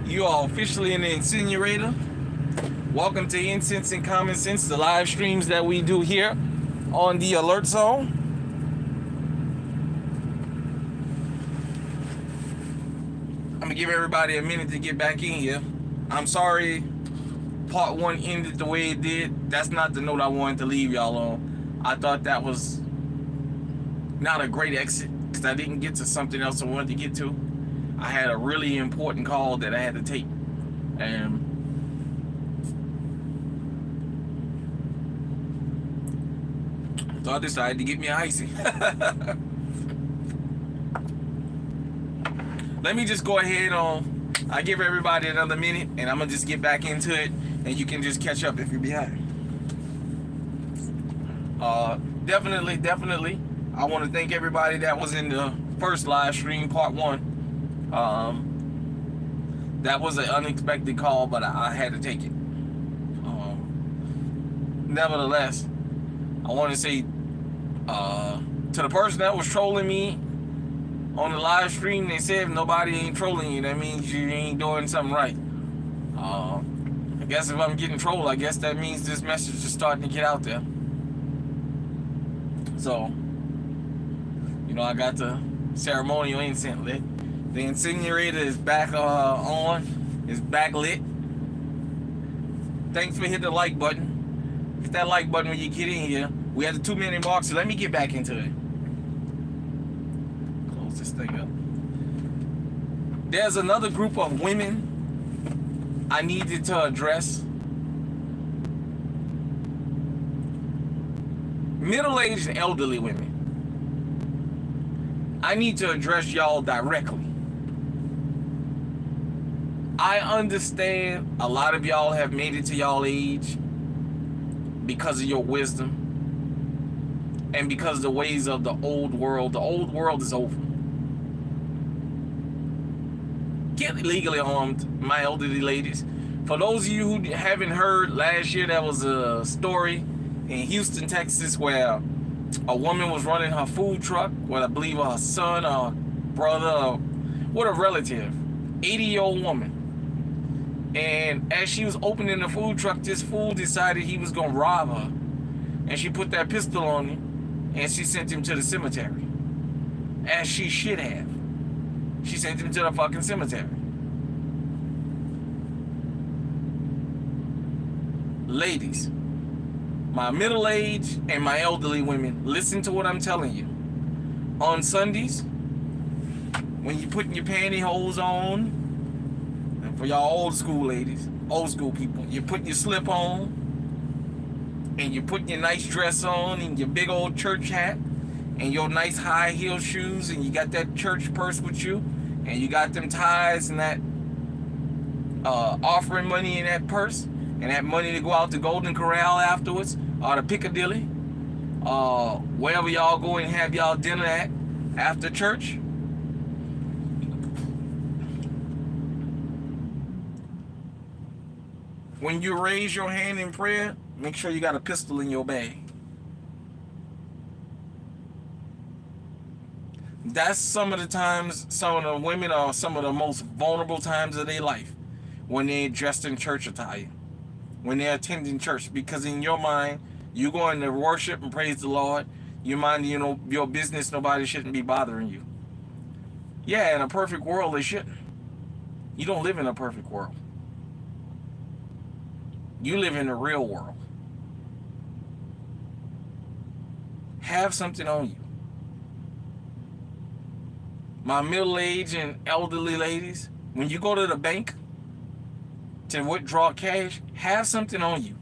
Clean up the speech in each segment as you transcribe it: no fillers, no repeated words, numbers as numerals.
You are officially in the incinerator. Welcome to Incense and Common Sense, the live streams that we do here on the Alert Zone. I'm gonna give everybody a minute to get back in here. I'm sorry part one ended the way it did. That's not the note I wanted to leave y'all on. I thought that was not a great exit because I didn't get to something else I wanted to get to. I had a really important call that I had to take, and so I decided to get me an icy. Let me just go ahead on. I give everybody another minute, and I'm gonna just get back into it, and you can just catch up if you're behind. Definitely. I want to thank everybody that was in the first live stream, part one. That was an unexpected call, but I had to take it. Nevertheless, I want to say to the person that was trolling me on the live stream, they said if nobody ain't trolling you, that means you ain't doing something right. I guess if I'm getting trolled, I guess that means this message is starting to get out there. So, I got the ceremonial incense lit. The incinerator is back on. It's back lit. Thanks for hitting the like button. Hit that like button when you get in here. We had the 2-minute mark, so let me get back into it. Close this thing up. There's another group of women I needed to address. Middle-aged and elderly women. I need to address y'all directly. I understand a lot of y'all have made it to y'all age because of your wisdom and because of the ways of the old world. The old world is over. Get legally armed, my elderly ladies. For those of you who haven't heard, last year there was a story in Houston, Texas, where a woman was running her food truck with, I believe, her son or brother or what, a relative, 80-year-old woman. And as she was opening the food truck, this fool decided he was going to rob her. And she put that pistol on him, and she sent him to the cemetery. As she should have. She sent him to the fucking cemetery. Ladies, my middle-aged and my elderly women, listen to what I'm telling you. On Sundays, when you're putting your pantyhose on, and for y'all old school ladies, old school people, you're putting your slip on, and you're putting your nice dress on, and your big old church hat, and your nice high heel shoes, and you got that church purse with you, and you got them ties and that offering money in that purse, and that money to go out to Golden Corral afterwards, or to Piccadilly, wherever y'all go and have y'all dinner at after church. When you raise your hand in prayer, make sure you got a pistol in your bag. That's some of the times some of the women are some of the most vulnerable times of their life, when they're dressed in church attire, when they're attending church, because in your mind, you going to worship and praise the Lord. You mind, your business, nobody shouldn't be bothering you. Yeah, in a perfect world, they shouldn't. You don't live in a perfect world. You live in the real world. Have something on you. My middle-aged and elderly ladies, when you go to the bank to withdraw cash, have something on you.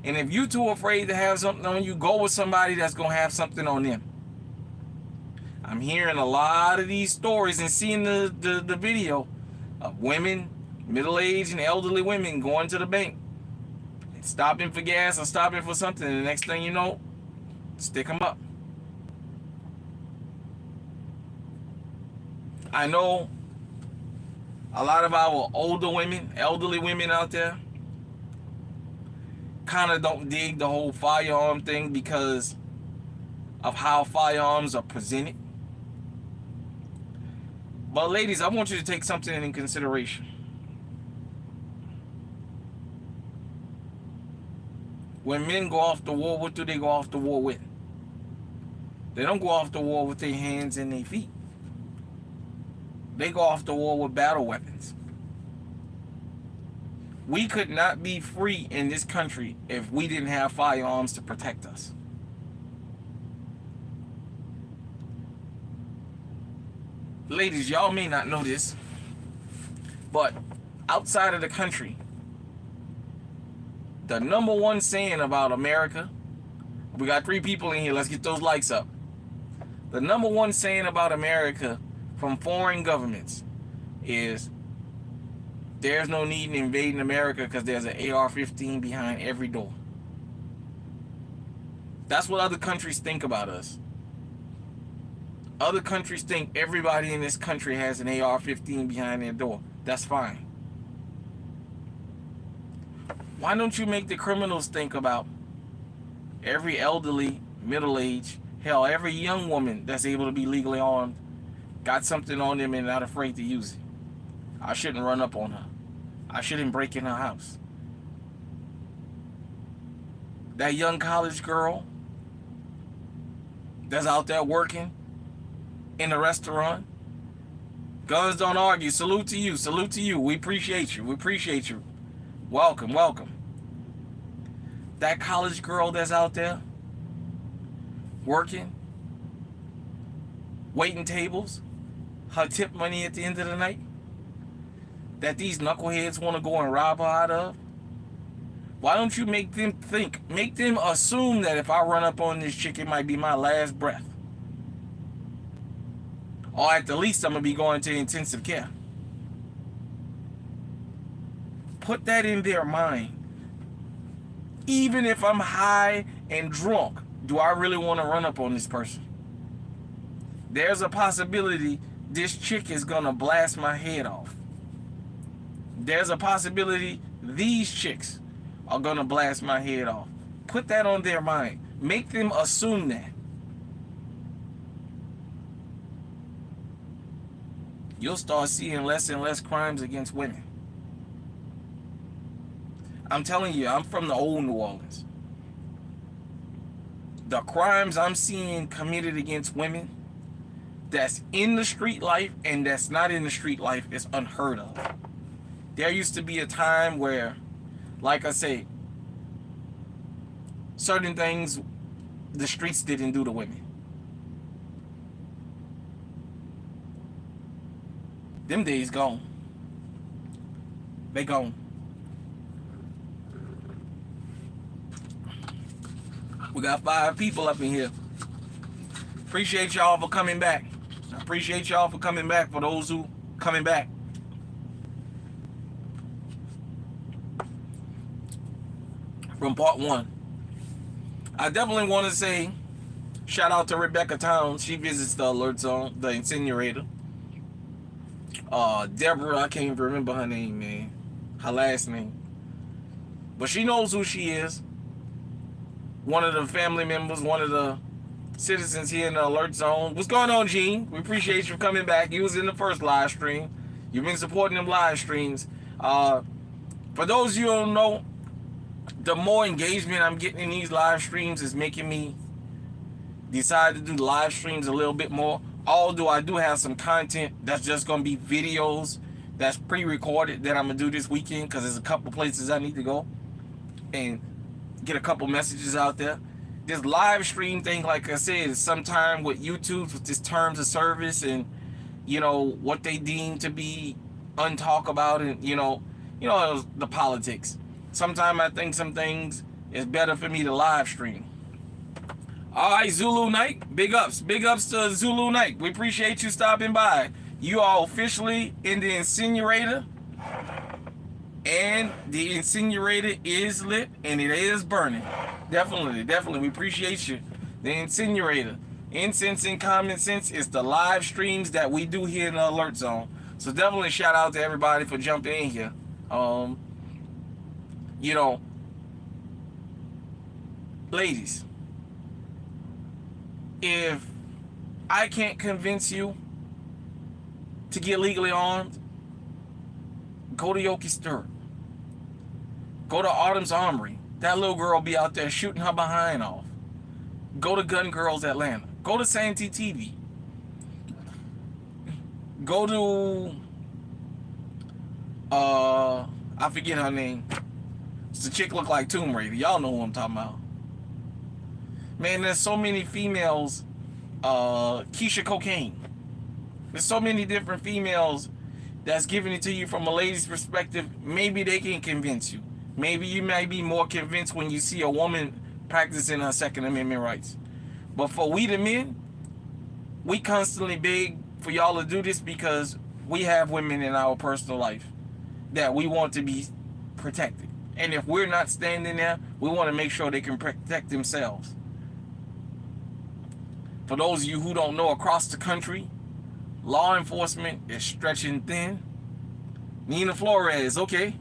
And if you're too afraid to have something on you, go with somebody that's going to have something on them. I'm hearing a lot of these stories and seeing the video of women, middle-aged and elderly women going to the bank, stopping for gas or stopping for something, and the next thing you know, stick them up. I know a lot of our older women, elderly women out there, kind of don't dig the whole firearm thing because of how firearms are presented. But ladies, I want you to take something in consideration. When men go off to war, what do they go off to war with? They don't go off to war with their hands and their feet. They go off to war with battle weapons. We could not be free in this country if we didn't have firearms to protect us. Ladies, y'all may not know this, but outside of the country, the number one saying about America, we got 3 people in here, let's get those likes up. The number one saying about America from foreign governments is there's no need in invading America because there's an AR-15 behind every door. That's what other countries think about us. Other countries think everybody in this country has an AR-15 behind their door. That's fine. Why don't you make the criminals think about every elderly, middle-aged, hell, every young woman that's able to be legally armed, got something on them and not afraid to use it? I shouldn't run up on her. I shouldn't break in her house. That young college girl that's out there working in the restaurant, guns don't argue. Salute to you. Salute to you. We appreciate you. We appreciate you. Welcome, welcome. That college girl that's out there working, waiting tables, her tip money at the end of the night, that these knuckleheads want to go and rob her out of. Why don't you make them think, make them assume that if I run up on this chick, it might be my last breath. Or at the least, I'm going to be going to intensive care. Put that in their mind. Even if I'm high and drunk, do I really want to run up on this person? There's a possibility this chick is going to blast my head off. There's a possibility these chicks are going to blast my head off. Put that on their mind. Make them assume that. You'll start seeing less and less crimes against women. I'm telling you, I'm from the old New Orleans. The crimes I'm seeing committed against women that's in the street life and that's not in the street life is unheard of. There used to be a time where, like I say, certain things the streets didn't do to women. Them days gone. They gone. We got 5 people up in here. Appreciate y'all for coming back. I appreciate y'all for coming back, for those who coming back. From part 1. I definitely want to say shout out to Rebecca Towns. She visits the Alert Zone, the incinerator. Deborah, I can't even remember her name, man. Her last name. But she knows who she is. One of the family members, one of the citizens here in the Alert Zone. What's going on, Gene? We appreciate you coming back. You was in the first live stream. You've been supporting them live streams. For those of you who don't know, the more engagement I'm getting in these live streams is making me decide to do live streams a little bit more. Although I do have some content that's just going to be videos that's pre-recorded that I'm going to do this weekend because there's a couple places I need to go and get a couple messages out there. This live stream thing, like I said, is sometime with YouTube, with this terms of service and, you know, what they deem to be untalk about and, you know, the politics. Sometimes I think some things is better for me to live stream. All right, Zulu Night, big ups to Zulu Night. We appreciate you stopping by. You are officially in the incinerator, and the incinerator is lit and it is burning. Definitely, we appreciate you. The incinerator, Incense and Common Sense, is the live streams that we do here in the Alert Zone. So definitely shout out to everybody for jumping in here. You know, ladies, if I can't convince you to get legally armed, go to Yoki Stir. Go to Autumn's Armory. that little girl be out there shooting her behind off. Go to Gun Girls Atlanta. Go to Santee TV. Go to I forget her name. It's the chick look like Tomb Raider. Y'all know who I'm talking about. Man, there's so many females. Keisha Cocaine. There's so many different females that's giving it to you from a lady's perspective. Maybe they can convince you. Maybe you might be more convinced when you see a woman practicing her Second Amendment rights. But for we the men, we constantly beg for y'all to do this because we have women in our personal life that we want to be protected. And if we're not standing there, we want to make sure they can protect themselves. For those of you who don't know, across the country, law enforcement is stretching thin. Nina Flores, okay,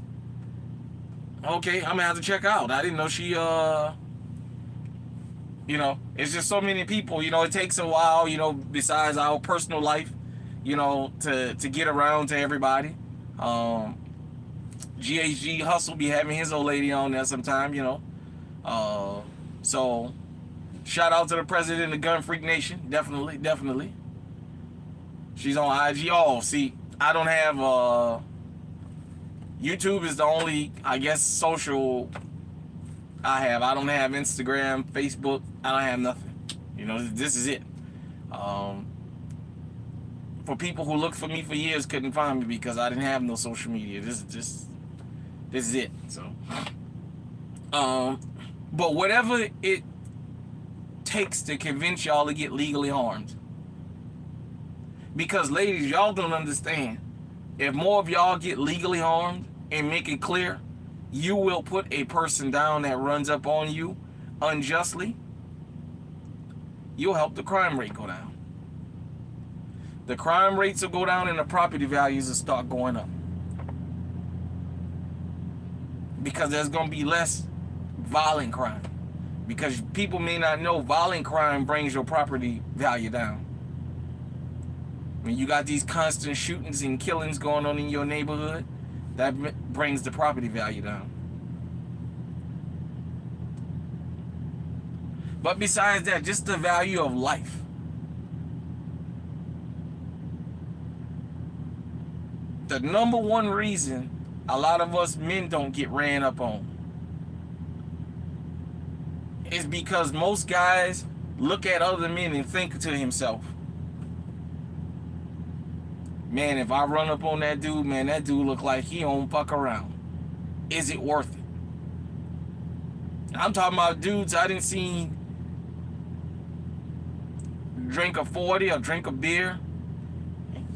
I'm gonna have to check out. I didn't know she, it's just so many people. It takes a while, besides our personal life, to get around to everybody. GHG Hustle be having his old lady on there sometime, so shout out to the president of Gun Freak Nation. Definitely. She's on IG. Oh, see, I don't have, YouTube is the only, I guess, social I have. I don't have Instagram, Facebook. I don't have nothing. This is it. For people who looked for me for years, couldn't find me because I didn't have no social media. This is it. So, but whatever it takes to convince y'all to get legally armed. Because ladies, y'all don't understand. If more of y'all get legally armed and make it clear, you will put a person down that runs up on you unjustly, you'll help the crime rate go down. The crime rates will go down and the property values will start going up. Because there's going to be less violent crime. Because people may not know violent crime brings your property value down. When you got these constant shootings and killings going on in your neighborhood, that brings the property value down. But besides that, just the value of life. The number one reason a lot of us men don't get ran up on is because most guys look at other men and think to himself, man, if I run up on that dude, man, that dude look like he don't fuck around. Is it worth it? I'm talking about dudes I didn't see drink a 40 or drink a beer,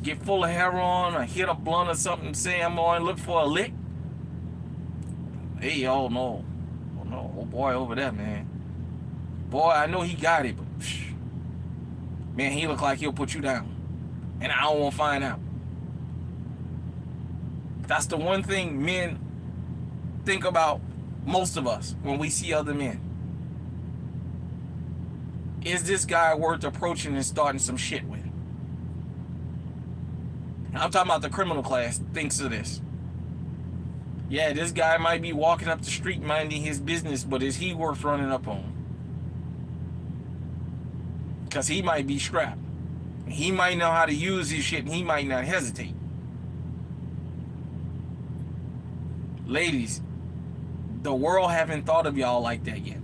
get full of heroin or hit a blunt or something, say I'm going to look for a lick. Hey, oh no, oh boy over there, man. Boy, I know he got it, but man, he look like he'll put you down. And I don't want to find out. That's the one thing men think about, most of us, when we see other men. Is this guy worth approaching and starting some shit with? I'm talking about the criminal class thinks of this. Yeah, this guy might be walking up the street minding his business, but is he worth running up on? Because he might be strapped. He might know how to use his shit and he might not hesitate. Ladies, the world haven't thought of y'all like that yet.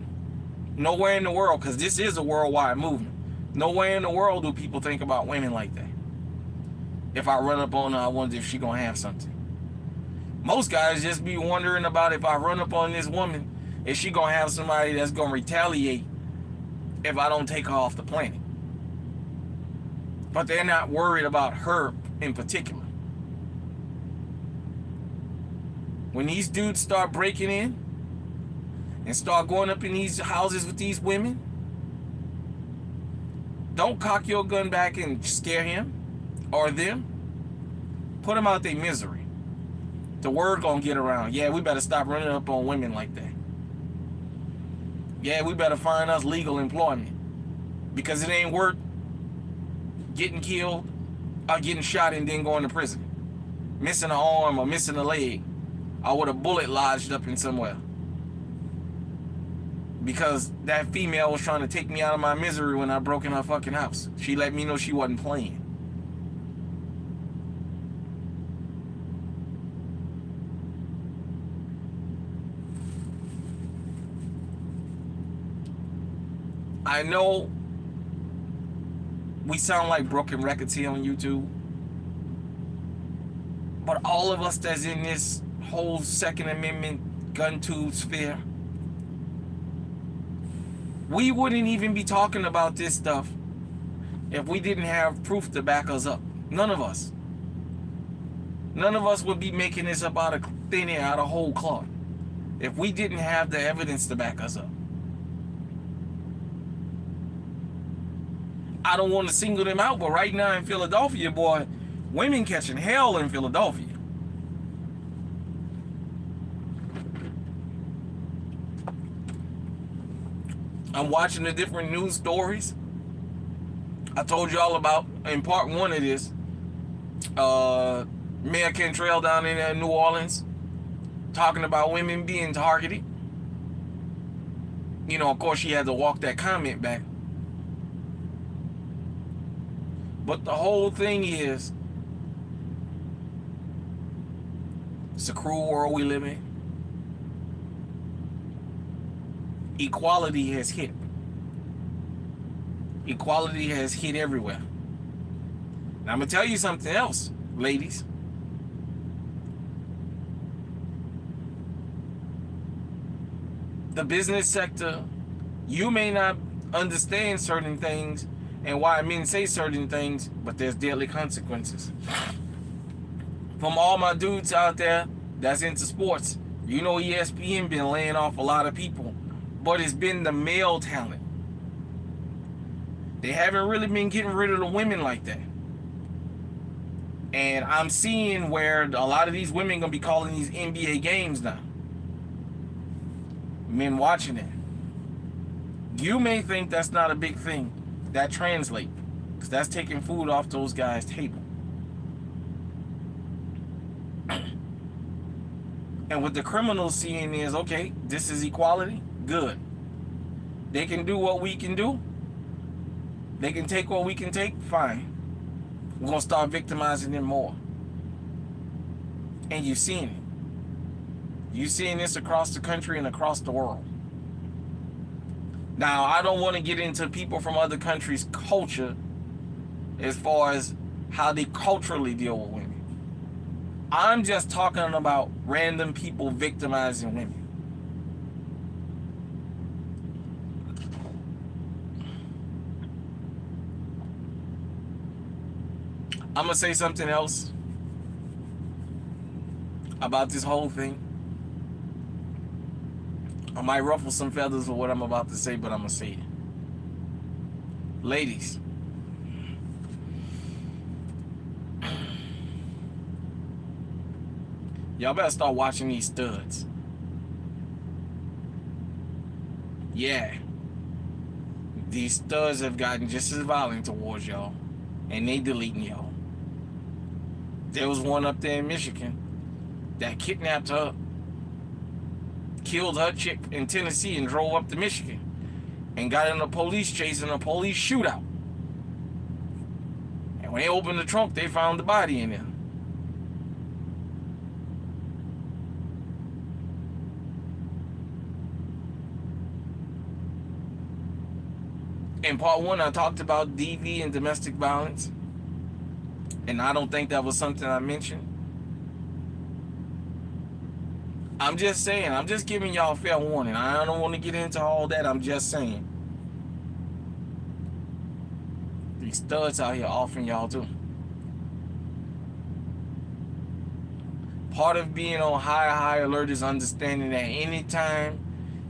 Nowhere in the world, because this is a worldwide movement. Nowhere in the world do people think about women like that. If I run up on her, I wonder if she gonna have something. Most guys just be wondering about, if I run up on this woman, is she gonna have somebody that's gonna retaliate if I don't take her off the planet? But they're not worried about her in particular. When these dudes start breaking in and start going up in these houses with these women, don't cock your gun back and scare him or them. Put them out their misery. The word gonna get around. Yeah, we better stop running up on women like that. Yeah, we better find us legal employment. Because it ain't worth getting killed or getting shot and then going to prison. Missing an arm or missing a leg, or with a bullet lodged up in somewhere. because that female was trying to take me out of my misery when I broke in her fucking house. She let me know she wasn't playing. I know we sound like broken records here on YouTube, but all of us that's in this whole Second Amendment gun tube sphere, we wouldn't even be talking about this stuff if we didn't have proof to back us up. None of us. None of us would be making this up out of thin air, out of whole cloth, if we didn't have the evidence to back us up. I don't want to single them out, but right now in Philadelphia, boy, women catching hell in Philadelphia. I'm watching the different news stories. I told you all about, in part one of this, Mayor Cantrell down in New Orleans talking about women being targeted. You know, of course, she had to walk that comment back. But the whole thing is, it's a cruel world we live in. Equality has hit. Equality has hit everywhere. Now I'm going to tell you something else, ladies. The business sector, you may not understand certain things and why men say certain things, but there's deadly consequences. From all my dudes out there that's into sports, you know ESPN been laying off a lot of people, but it's been the male talent. They haven't really been getting rid of the women like that. And I'm seeing where a lot of these women gonna be calling these NBA games now. Men watching it. You may think that's not a big thing. That translate, because that's taking food off those guys' table. And what the criminals seeing is, okay, this is equality, good. They can do what we can do. They can take what we can take, fine. We're gonna start victimizing them more. And you've seen it. You've seen this across the country and across the world. Now, I don't want to get into people from other countries' culture as far as how they culturally deal with women. I'm just talking about random people victimizing women. I'm going to say something else about this whole thing. I might ruffle some feathers with what I'm about to say, but I'm going to say it. Ladies, y'all better start watching these studs. Yeah. These studs have gotten just as violent towards y'all, and they deleting y'all. There was one up there in Michigan that kidnapped her, killed her chick in Tennessee, and drove up to Michigan and got in a police chase and a police shootout. And when they opened the trunk, they found the body in there. In part one, I talked about DV and domestic violence, and I don't think that was something I mentioned. I'm just saying, I'm just giving y'all fair warning. I don't want to get into all that. I'm just saying. These studs out here offering y'all too. Part of being on high alert is understanding that anytime,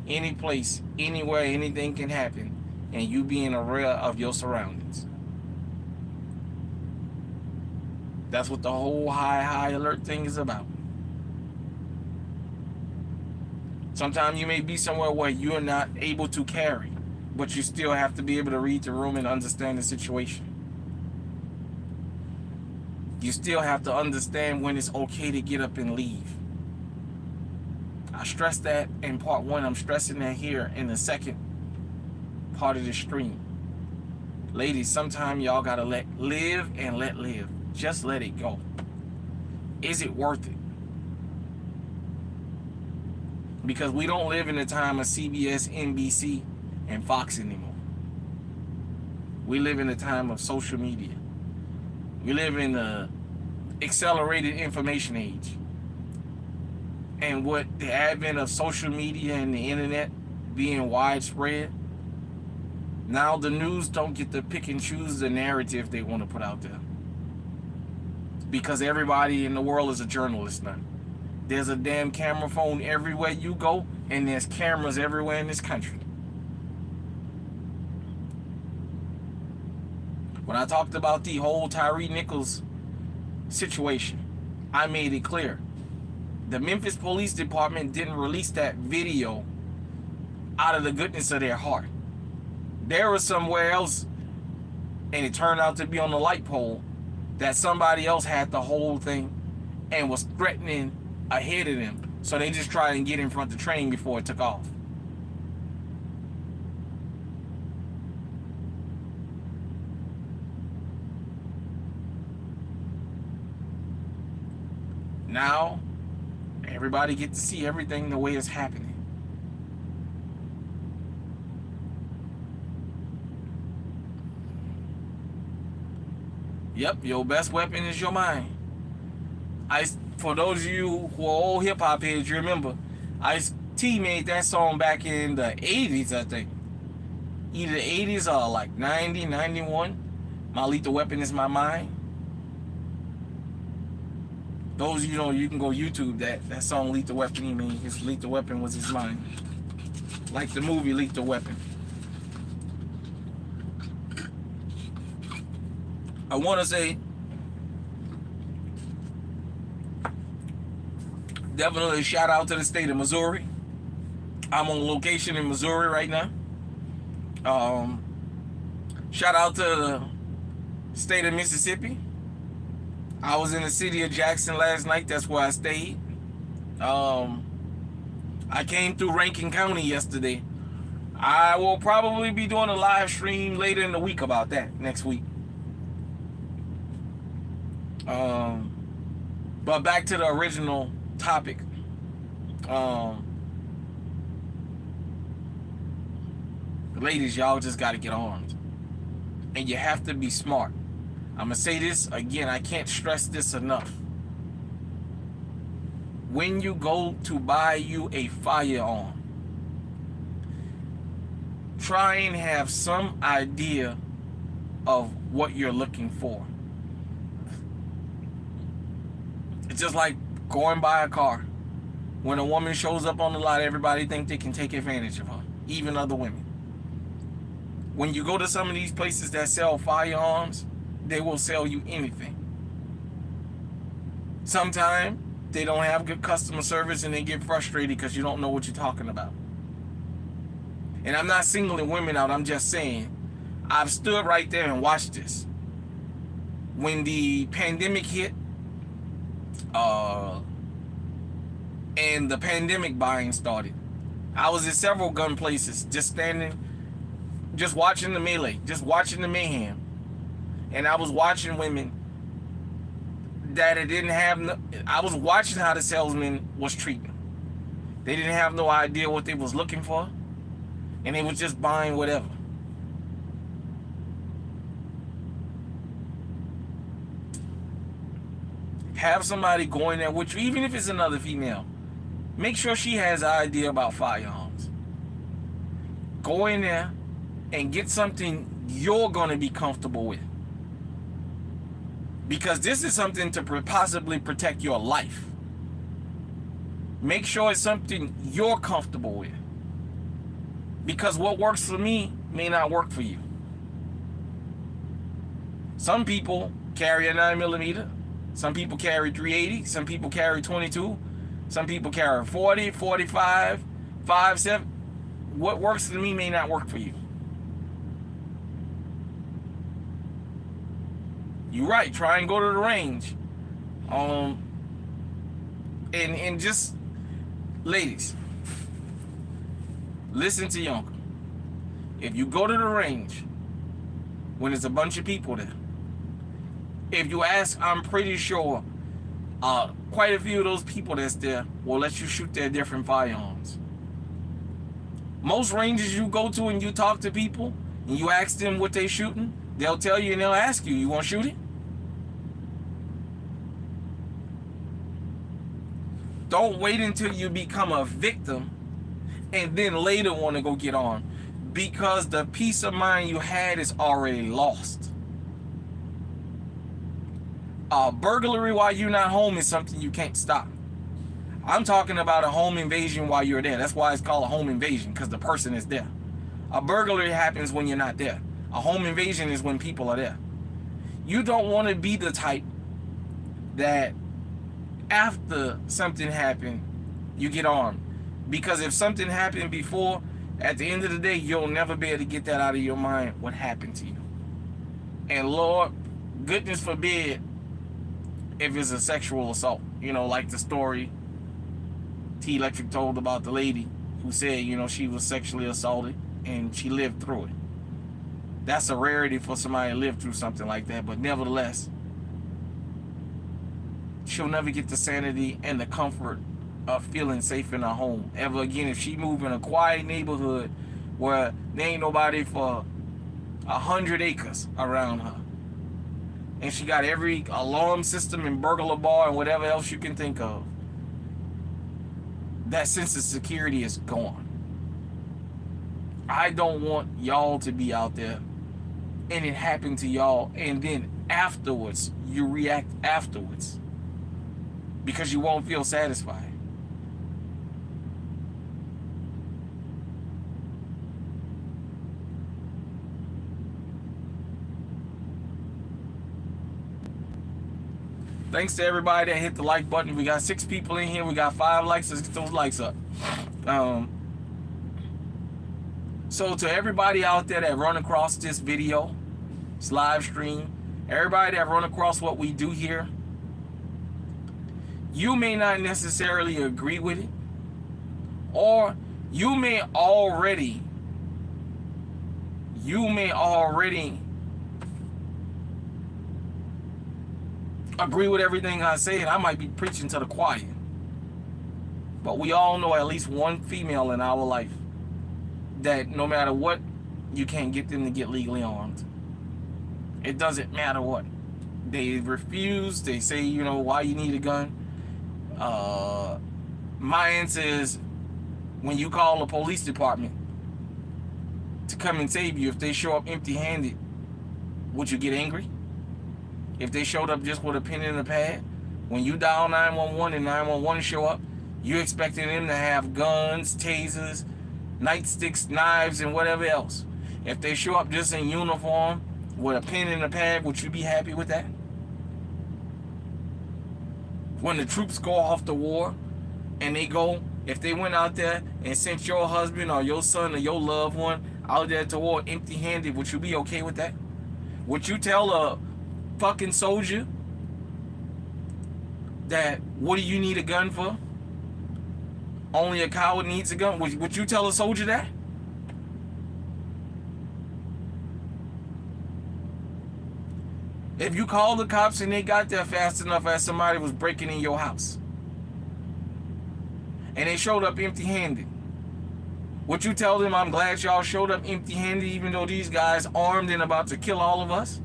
any place, anywhere, anything can happen, and you being aware of your surroundings. That's what the whole high alert thing is about. Sometimes you may be somewhere where you're not able to carry, but you still have to be able to read the room and understand the situation. You still have to understand when it's okay to get up and leave. I stressed that in part one. I'm stressing that here in the second part of the stream. Ladies, sometimes y'all gotta live and let live. Just let it go. Is it worth it? Because we don't live in the time of CBS, NBC, and Fox anymore. We live in the time of social media. We live in the accelerated information age. And with the advent of social media and the internet being widespread, now the news don't get to pick and choose the narrative they want to put out there. Because everybody in the world is a journalist now. There's a damn camera phone everywhere you go, and there's cameras everywhere in this country. When I talked about the whole Tyree Nichols situation, I made it clear. The Memphis Police Department didn't release that video out of the goodness of their heart. There was somewhere else, and it turned out to be on the light pole, that somebody else had the whole thing and was threatening ahead of them. So they just tried and get in front of the train before it took off. Now, everybody gets to see everything the way it's happening. Yep, your best weapon is your mind. For those of you who are old hip hop heads, you remember Ice-T made that song back in the 80s, I think. Either the 80s or like 90, 91. My lethal weapon is my mind. Those of you know, you can go YouTube that song Lethal Weapon. He made his lethal weapon was his mind. Like the movie Lethal Weapon. I want to say definitely shout out to the state of Missouri. I'm on location in Missouri right now. Shout out to the state of Mississippi. I was in the city of Jackson last night. That's where I stayed. I came through Rankin County yesterday. I will probably be doing a live stream later in the week about that next week. But back to the original topic. Ladies, y'all just got to get armed. And you have to be smart. I'm going to say this again. I can't stress this enough. When you go to buy you a firearm, try and have some idea of what you're looking for. It's just like going by a car. When a woman shows up on the lot, everybody thinks they can take advantage of her, even other women. When you go to some of these places that sell firearms, they will sell you anything. Sometimes they don't have good customer service and they get frustrated because you don't know what you're talking about. And I'm not singling women out, I'm just saying, I've stood right there and watched this. When the pandemic hit, and the pandemic buying started, I was at several gun places, just standing, just watching the melee, just watching the mayhem. And I was watching women that it didn't have no, I was watching how the salesman was treating. They didn't have no idea what they was looking for, and they was just buying whatever. Have somebody going there with you, even if it's another female. Make sure she has an idea about firearms. Go in there and get something you're going to be comfortable with. Because this is something to possibly protect your life. Make sure it's something you're comfortable with. Because what works for me may not work for you. Some people carry a 9mm. Some people carry 380. Some people carry 22. Some people carry 40, 45, 5.7. What works for me may not work for you. You're right. Try and go to the range. And just Ladies, listen to your uncle. If you go to the range when there's a bunch of people there, if you ask, I'm pretty sure quite a few of those people that's there will let you shoot their different firearms. Most ranges you go to and you talk to people and you ask them what they shooting, they'll tell you and they'll ask you, you want to shoot it? Don't wait until you become a victim and then later want to go get armed, because the peace of mind you had is already lost. Burglary while you're not home is something you can't stop. I'm talking about a home invasion while you're there. That's why it's called a home invasion, because the person is there. A burglary happens when you're not there. A home invasion is when people are there. You don't want to be the type that after something happened, you get armed. Because if something happened before, at the end of the day, you'll never be able to get that out of your mind, what happened to you. And Lord, goodness forbid, if it's a sexual assault, like the story T Electric told about the lady who said, she was sexually assaulted and she lived through it. That's a rarity for somebody to live through something like that, but nevertheless, she'll never get the sanity and the comfort of feeling safe in her home ever again if she move in a quiet neighborhood where there ain't nobody for 100 acres around her. And she got every alarm system and burglar bar and whatever else you can think of. That sense of security is gone. I don't want y'all to be out there and it happened to y'all and then afterwards you react afterwards because you won't feel satisfied. Thanks to everybody that hit the like button. We got 6 people in here. We got 5 likes. Let's get those likes up. So to everybody out there that run across this video, this live stream, everybody that run across what we do here, you may not necessarily agree with it, or you may already agree with everything I say, and I might be preaching to the choir. But we all know at least one female in our life that no matter what, you can't get them to get legally armed. It doesn't matter what. They refuse. They say, why you need a gun. My answer is, when you call the police department to come and save you, if they show up empty-handed, would you get angry? If they showed up just with a pen and a pad, when you dial 911 and 911 show up, you expecting them to have guns, tasers, nightsticks, knives, and whatever else. If they show up just in uniform with a pen and a pad, would you be happy with that? When the troops go off to war and if they went out there and sent your husband or your son or your loved one out there to war empty-handed, would you be okay with that? Would you tell a fucking soldier that, what do you need a gun for? Only a coward needs a gun. Would you tell a soldier that? If you called the cops and they got there fast enough as somebody was breaking in your house and they showed up empty-handed, would you tell them, I'm glad y'all showed up empty-handed even though these guys armed and about to kill all of us?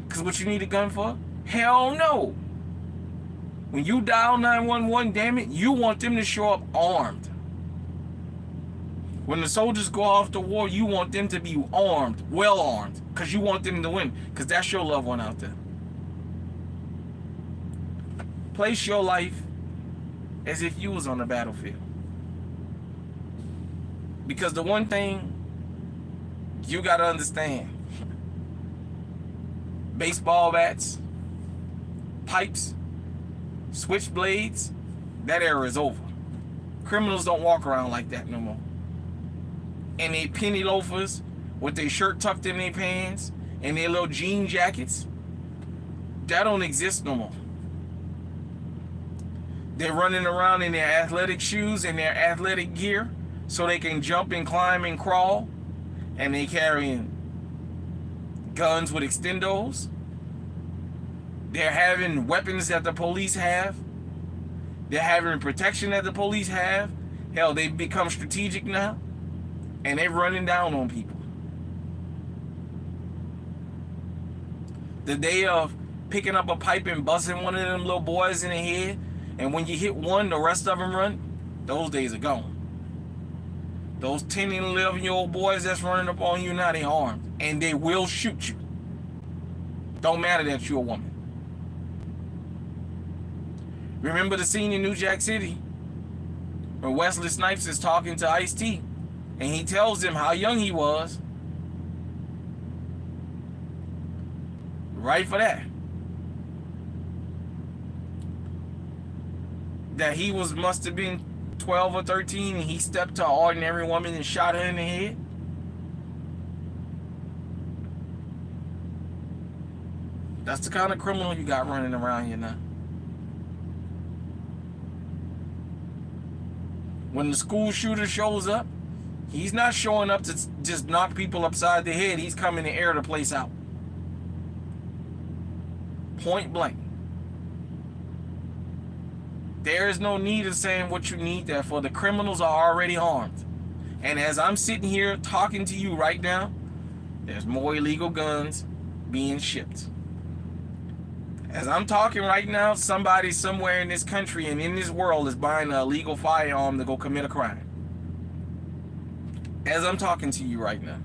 Because what you need a gun for? Hell no. When you dial 911, damn it, you want them to show up armed. When the soldiers go off to war, you want them to be armed, well armed, because you want them to win, because that's your loved one out there. Place your life as if you was on the battlefield. Because the one thing you got to understand, baseball bats, pipes, switchblades, that era is over. Criminals don't walk around like that no more. And they penny loafers with their shirt tucked in their pants and their little jean jackets, that don't exist no more. They're running around in their athletic shoes and their athletic gear so they can jump and climb and crawl. And they carrying guns with extendos. They're having weapons that the police have. They're having protection that the police have. Hell, they've become strategic now. And they're running down on people. The day of picking up a pipe and busting one of them little boys in the head, and when you hit one, the rest of them run, those days are gone. Those 10 and 11-year-old boys that's running up on you now, they armed. And they will shoot you. Don't matter that you're a woman. Remember the scene in New Jack City where Wesley Snipes is talking to Ice-T, and he tells him how young he was. Right for that. That he must have been 12 or 13 and he stepped to an ordinary woman and shot her in the head. That's the kind of criminal you got running around here now. When the school shooter shows up, he's not showing up to just knock people upside the head. He's coming to air the place out. Point blank. There is no need of saying what you need there for. The criminals are already armed. And as I'm sitting here talking to you right now, there's more illegal guns being shipped. As I'm talking right now, somebody somewhere in this country and in this world is buying an illegal firearm to go commit a crime. As I'm talking to you right now,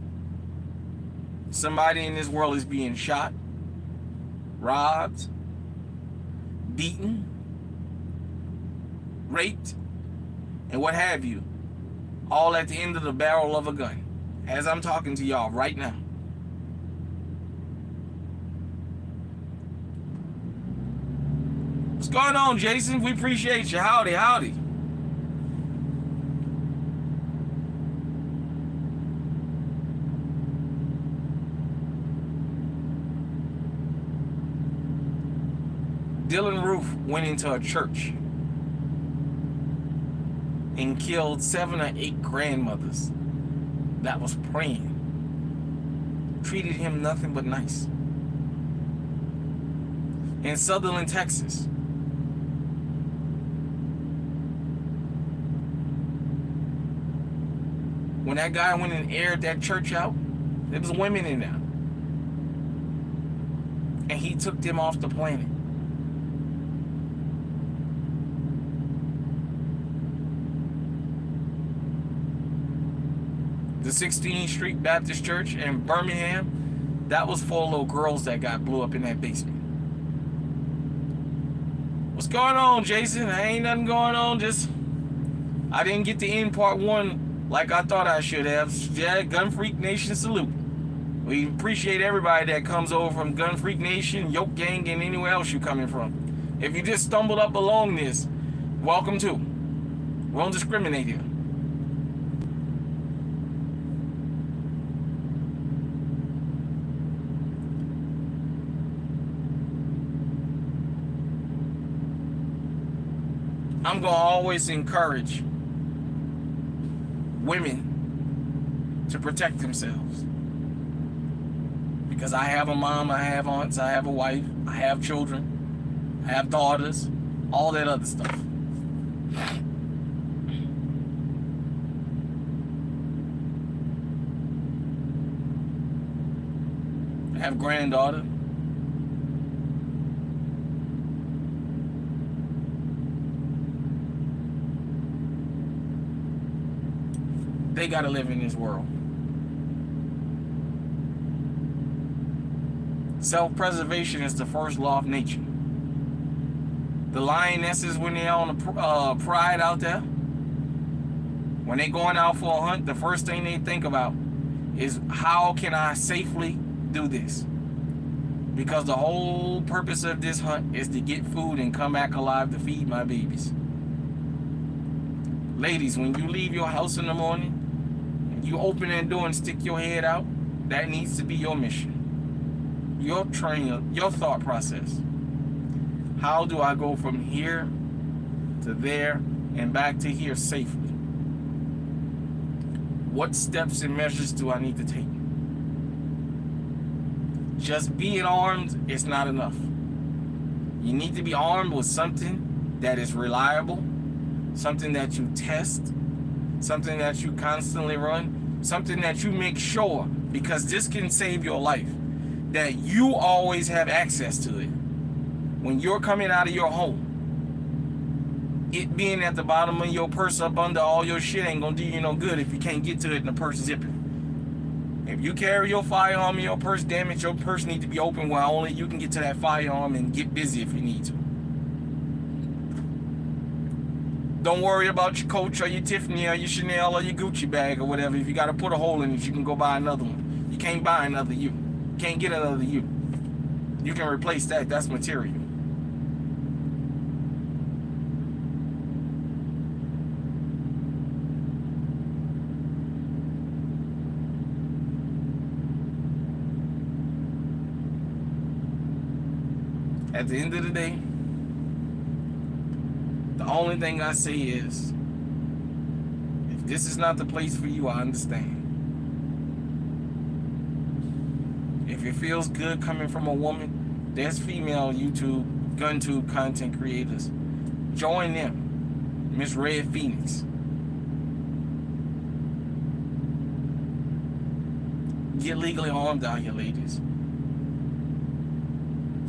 somebody in this world is being shot, robbed, beaten, raped, and what have you, all at the end of the barrel of a gun. As I'm talking to y'all right now. What's going on, Jason? We appreciate you. Howdy, howdy. Dylan Roof went into a church and killed 7 or 8 grandmothers that was praying. Treated him nothing but nice. In Sutherland, Texas, when that guy went and aired that church out, there was women in there. And he took them off the planet. The 16th Street Baptist Church in Birmingham, that was full of little girls that got blew up in that basement. What's going on, Jason? Ain't nothing going on, just I didn't get to end part 1 like I thought I should have. Yeah, Gun Freak Nation salute. We appreciate everybody that comes over from Gun Freak Nation, Yoke Gang, and anywhere else you're coming from. If you just stumbled up along this, welcome to. We don't discriminate here. I'm going to always encourage women to protect themselves. Because I have a mom, I have aunts, I have a wife, I have children, I have daughters, all that other stuff. I have a granddaughter. They gotta live in this world. Self-preservation is the first law of nature. The lionesses, when they're on the pride out there, when they're going out for a hunt, the first thing they think about is how can I safely do this? Because the whole purpose of this hunt is to get food and come back alive to feed my babies. Ladies, when you leave your house in the morning, you open that door and stick your head out, that needs to be your mission. Your training, your thought process. How do I go from here to there and back to here safely. What steps and measures do I need to take? Just being armed is not enough. You need to be armed with something that is reliable, something that you test, something that you constantly run, something that you make sure, because this can save your life, that you always have access to it. When you're coming out of your home, it being at the bottom of your purse up under all your shit ain't gonna do you no good if you can't get to it in the purse zipper. If you carry your firearm in your purse, damn it, your purse needs to be open where only you can get to that firearm and get busy if you need to. Don't worry about your Coach or your Tiffany or your Chanel or your Gucci bag or whatever. If you got to put a hole in it, you can go buy another one. You can't buy another you. You can't get another you. You can replace that. That's material. At the end of the day, the only thing I say is, if this is not the place for you, I understand. If it feels good coming from a woman, there's female YouTube, GunTube content creators. Join them. Miss Red Phoenix. Get legally armed out here, ladies.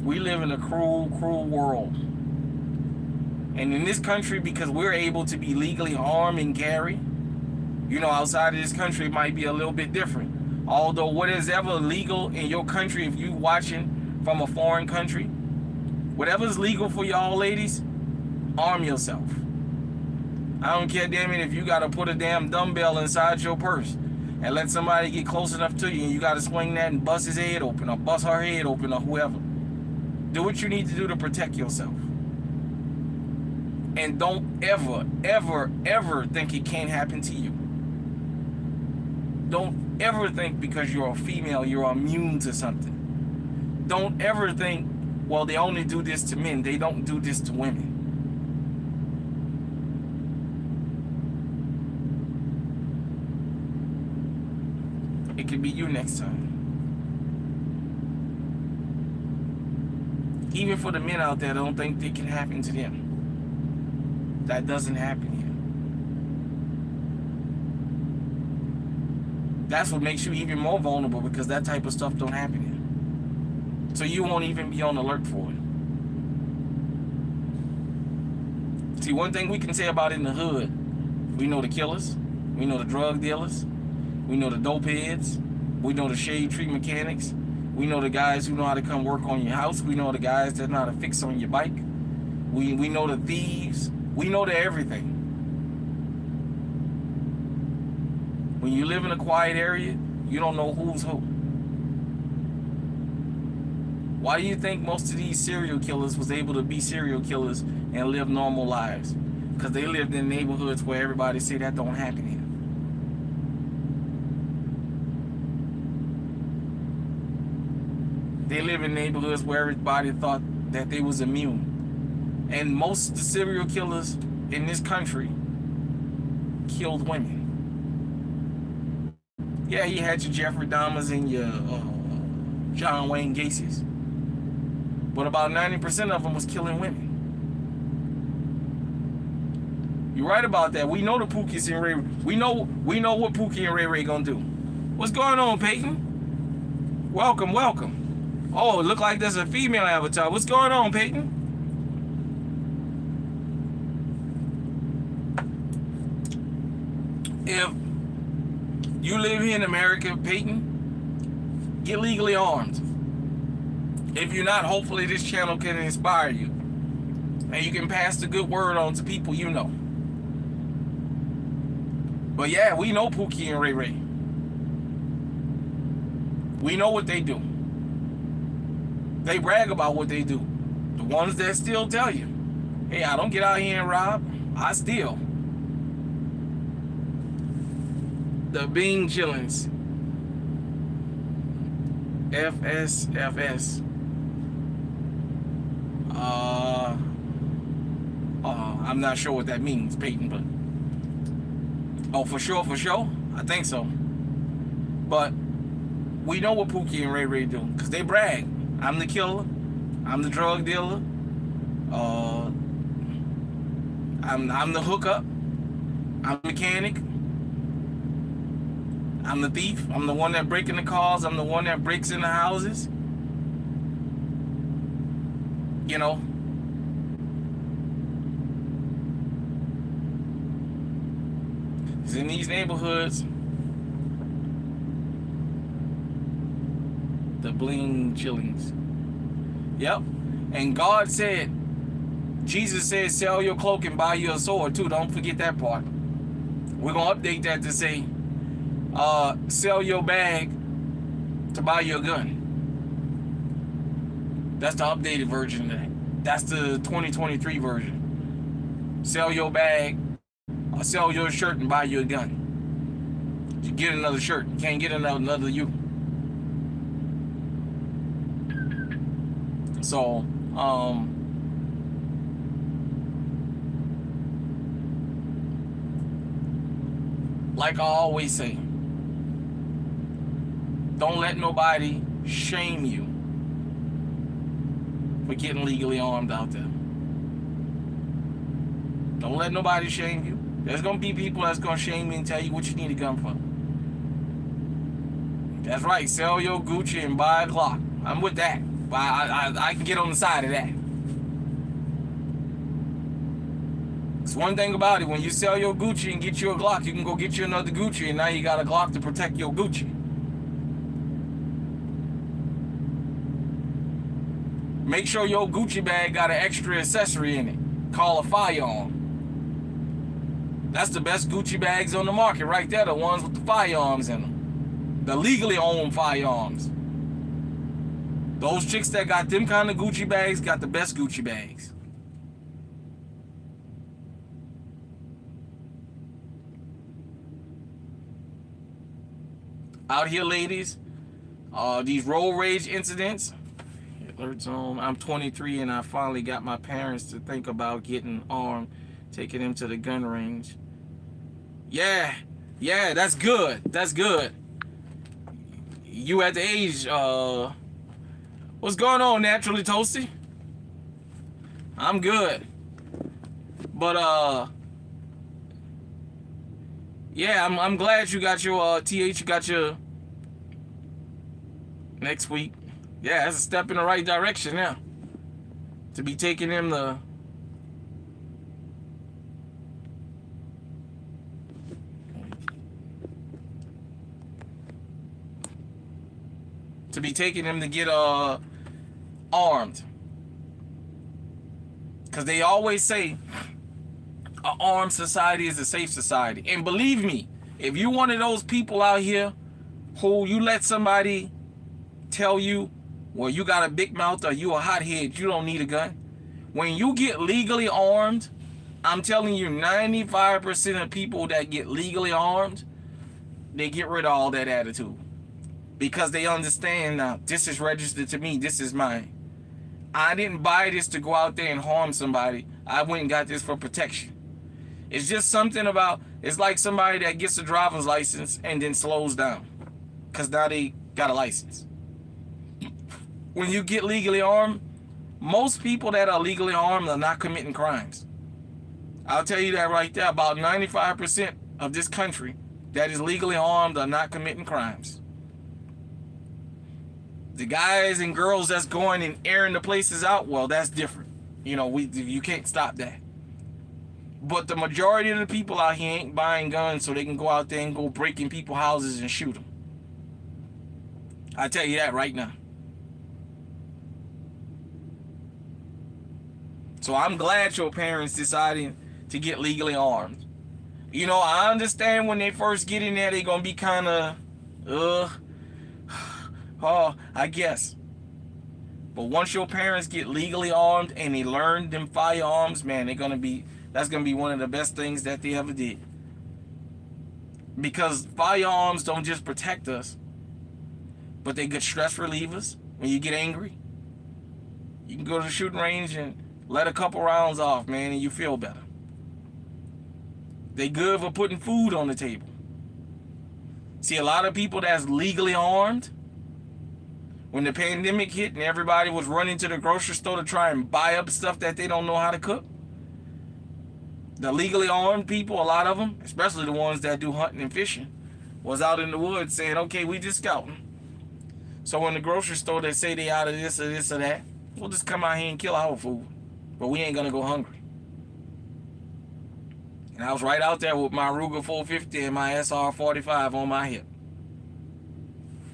We live in a cruel, cruel world. And in this country, because we're able to be legally armed and carry, you know, outside of this country, it might be a little bit different. Although what is ever legal in your country, if you watching from a foreign country, whatever's legal for y'all ladies, arm yourself. I don't care, damn it, if you got to put a damn dumbbell inside your purse and let somebody get close enough to you and you got to swing that and bust his head open or bust her head open or whoever. Do what you need to do to protect yourself. And don't ever, ever, ever think it can't happen to you. Don't ever think because you're a female, you're immune to something. Don't ever think, well, they only do this to men. They don't do this to women. It could be you next time. Even for the men out there that don't think it can happen to them. That doesn't happen here. That's what makes you even more vulnerable, because that type of stuff don't happen here. So you won't even be on alert for it. See, one thing we can say about in the hood, we know the killers, we know the drug dealers, we know the dope heads, we know the shade tree mechanics, we know the guys who know how to come work on your house, we know the guys that know how to fix on your bike, we know the thieves, we know the everything. When you live in a quiet area, you don't know who's who. Why do you think most of these serial killers was able to be serial killers and live normal lives? Because they lived in neighborhoods where everybody say that don't happen here. They live in neighborhoods where everybody thought that they was immune. And most of the serial killers in this country killed women. Yeah, you had your Jeffrey Dahmers and your John Wayne Gacy's. But about 90% of them was killing women. You're right about that. We know the Pookies and Ray. We know what Pookie and Ray Ray gonna do. What's going on, Peyton? Welcome, welcome. Oh, it look like there's a female avatar. What's going on, Peyton? If you live here in America, Peyton, get legally armed. If you're not, hopefully this channel can inspire you. And you can pass the good word on to people you know. But yeah, we know Pookie and Ray Ray. We know what they do. They brag about what they do. The ones that still tell you, hey, I don't get out here and rob, I steal. The Bing Chillings. FSFS. I'm not sure what that means, Peyton, but oh, for sure, I think so. But we know what Pookie and Ray Ray do, because they brag. I'm the killer. I'm the drug dealer. I'm the hookup. I'm the mechanic. I'm the thief. I'm the one that breaks in the cars. I'm the one that breaks in the houses. You know. It's in these neighborhoods, the bling chillings. Yep. And God said, Jesus said, sell your cloak and buy you a sword too. Don't forget that part. We're going to update that to say, sell your bag to buy you a gun. That's the updated version of that. That's the 2023 version. Sell your bag, or sell your shirt and buy you a gun. You get another shirt. You can't get another you. So, like I always say, don't let nobody shame you for getting legally armed out there. Don't let nobody shame you. There's going to be people that's going to shame you and tell you what you need a gun for. That's right. Sell your Gucci and buy a Glock. I'm with that. But I can get on the side of that. It's one thing about it. When you sell your Gucci and get you a Glock, you can go get you another Gucci, and now you got a Glock to protect your Gucci. Make sure your Gucci bag got an extra accessory in it, called a firearm. That's the best Gucci bags on the market right there, the ones with the firearms in them. The legally owned firearms. Those chicks that got them kind of Gucci bags got the best Gucci bags. Out here, ladies, these road rage incidents. Alert zone. I'm 23 and I finally got my parents to think about getting armed, taking them to the gun range. Yeah, that's good. That's good. You at the age, what's going on, Naturally Toasty? I'm good. But, yeah, I'm glad you got your, you got your next week. Yeah, that's a step in the right direction now. To be taking him to get armed. Because they always say an armed society is a safe society. And believe me, if you're one of those people out here who you let somebody tell you, well, you got a big mouth or you a hothead, you don't need a gun. When you get legally armed, I'm telling you, 95% of people that get legally armed, they get rid of all that attitude. Because they understand now, this is registered to me, this is mine. I didn't buy this to go out there and harm somebody. I went and got this for protection. It's just something about, it's like somebody that gets a driver's license and then slows down. Because now they got a license. When you get legally armed, most people that are legally armed are not committing crimes. I'll tell you that right there. About 95% of this country that is legally armed are not committing crimes. The guys and girls that's going and airing the places out, well, that's different. You know, you can't stop that. But the majority of the people out here ain't buying guns so they can go out there and go breaking people's houses and shoot them. I tell you that right now. So I'm glad your parents decided to get legally armed. You know, I understand when they first get in there, they're going to be kind of, I guess. But once your parents get legally armed and they learn them firearms, man, that's going to be one of the best things that they ever did. Because firearms don't just protect us, but they good stress relievers when you get angry. You can go to the shooting range and let a couple rounds off, man, and you feel better. They good for putting food on the table. See, a lot of people that's legally armed, when the pandemic hit and everybody was running to the grocery store to try and buy up stuff that they don't know how to cook, the legally armed people, a lot of them, especially the ones that do hunting and fishing, was out in the woods saying, okay, we just scouting. So when the grocery store, they say they out of this or this or that, we'll just come out here and kill our food. But we ain't going to go hungry. And I was right out there with my Ruger 450 and my SR-45 on my hip.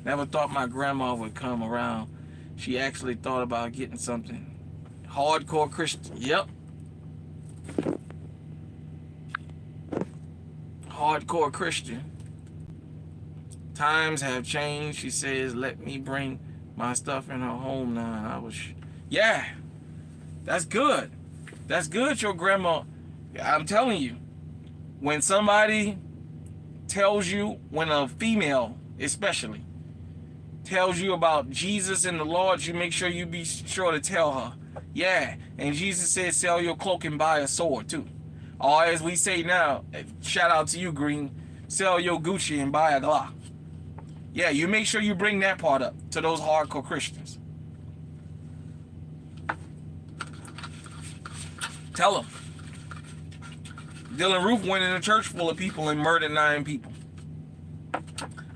Never thought my grandma would come around. She actually thought about getting something. Hardcore Christian. Yep. Hardcore Christian. Times have changed. She says, let me bring my stuff in her home now. And I was, yeah, that's good. That's good, your grandma. I'm telling you, when somebody tells you, when a female especially tells you about Jesus and the Lord, you make sure you be sure to tell her, yeah, and Jesus said sell your cloak and buy a sword too. Or as we say now, shout out to you, Green, sell your Gucci and buy a Glock. Yeah, you make sure you bring that part up to those hardcore Christians. Tell them. Dylan Roof went in a church full of people and murdered 9 people.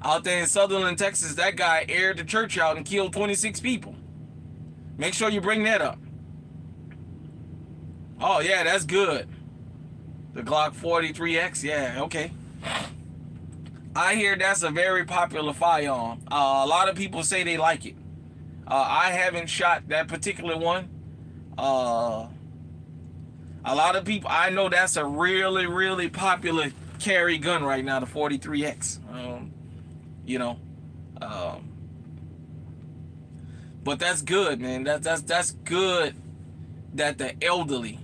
Out there in Sutherland, Texas, that guy aired the church out and killed 26 people. Make sure you bring that up. Oh, yeah, that's good. The Glock 43X, yeah, okay. I hear that's a very popular firearm. A lot of people say they like it. I haven't shot that particular one. A lot of people, I know that's a really, really popular carry gun right now, the 43X. You know, but that's good, man. That's good that the elderly,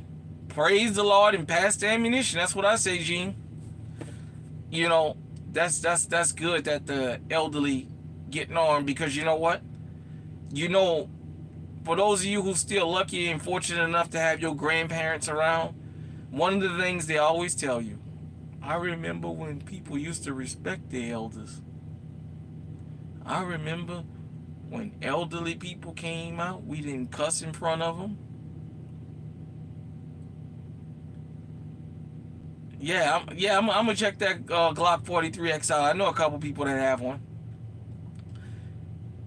praise the Lord, and pass the ammunition. That's what I say, Gene. You know, that's good that the elderly getting armed, because you know what? You know, for those of you who still lucky and fortunate enough to have your grandparents around, one of the things they always tell you, I remember when people used to respect their elders. I remember when elderly people came out, we didn't cuss in front of them. Yeah, I'm gonna check that Glock 43X out. I know a couple people that have one.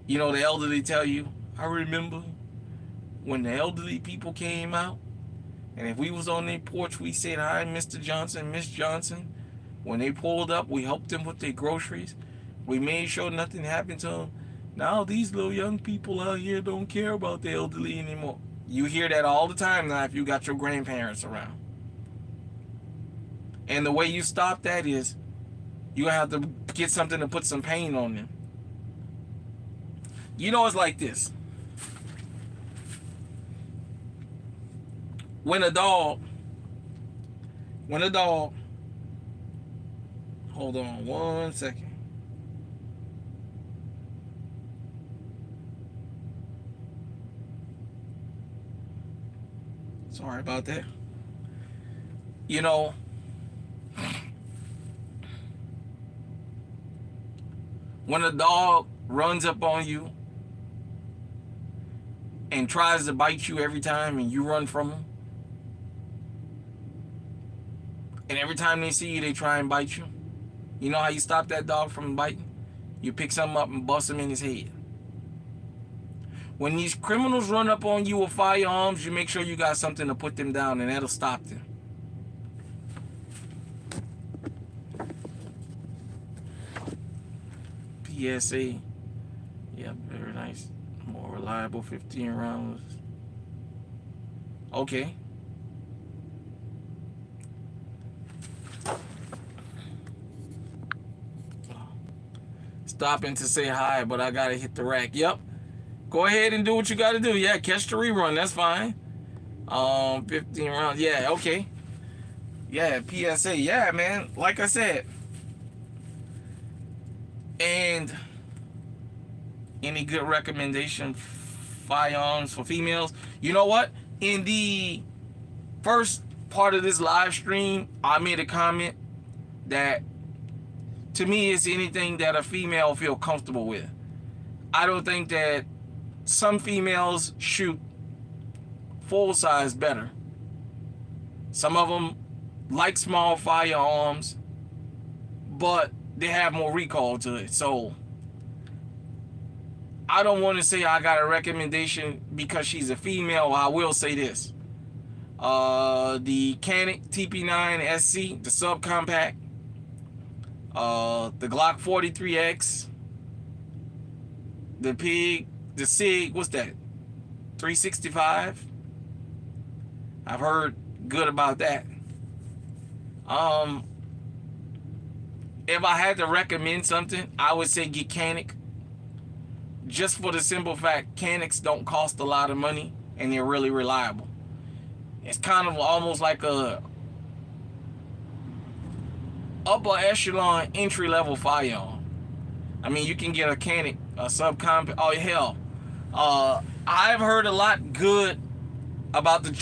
You know, the elderly tell you, I remember when the elderly people came out, and if we was on their porch, we said, hi, Mr. Johnson, Miss Johnson. When they pulled up, we helped them with their groceries. We made sure nothing happened to them. Now these little young people out here don't care about the elderly anymore. You hear that all the time now if you got your grandparents around. And the way you stop that is you have to get something to put some pain on them. You know, it's like this. When a dog, hold on 1 second. Sorry about that. You know, when a dog runs up on you and tries to bite you every time and you run from him, and every time they see you, they try and bite you. You know how you stop that dog from biting? You pick something up and bust him in his head. When these criminals run up on you with firearms, you make sure you got something to put them down, and that'll stop them. PSA. Yeah, very nice. More reliable 15 rounds. Okay. Stopping to say hi, but I gotta hit the rack. Yep. Go ahead and do what you gotta do. Yeah, catch the rerun. That's fine. 15 rounds. Yeah, okay. Yeah, PSA. Yeah, man. Like I said. And any good recommendation firearms for females? You know what? In the first part of this live stream, I made a comment that, to me, is anything that a female feel comfortable with. I don't think that some females shoot full size better. Some of them like small firearms, but they have more recoil to it. So I don't want to say I got a recommendation because she's a female. I will say this. The Canik TP9 SC, the subcompact, the Glock 43X, the SIG, what's that? 365. I've heard good about that. If I had to recommend something, I would say get Canik. Just for the simple fact, Caniks don't cost a lot of money and they're really reliable. It's kind of almost like a upper echelon entry level firearm. I mean, you can get a Canik, a subcompact. Oh hell, I've heard a lot good about the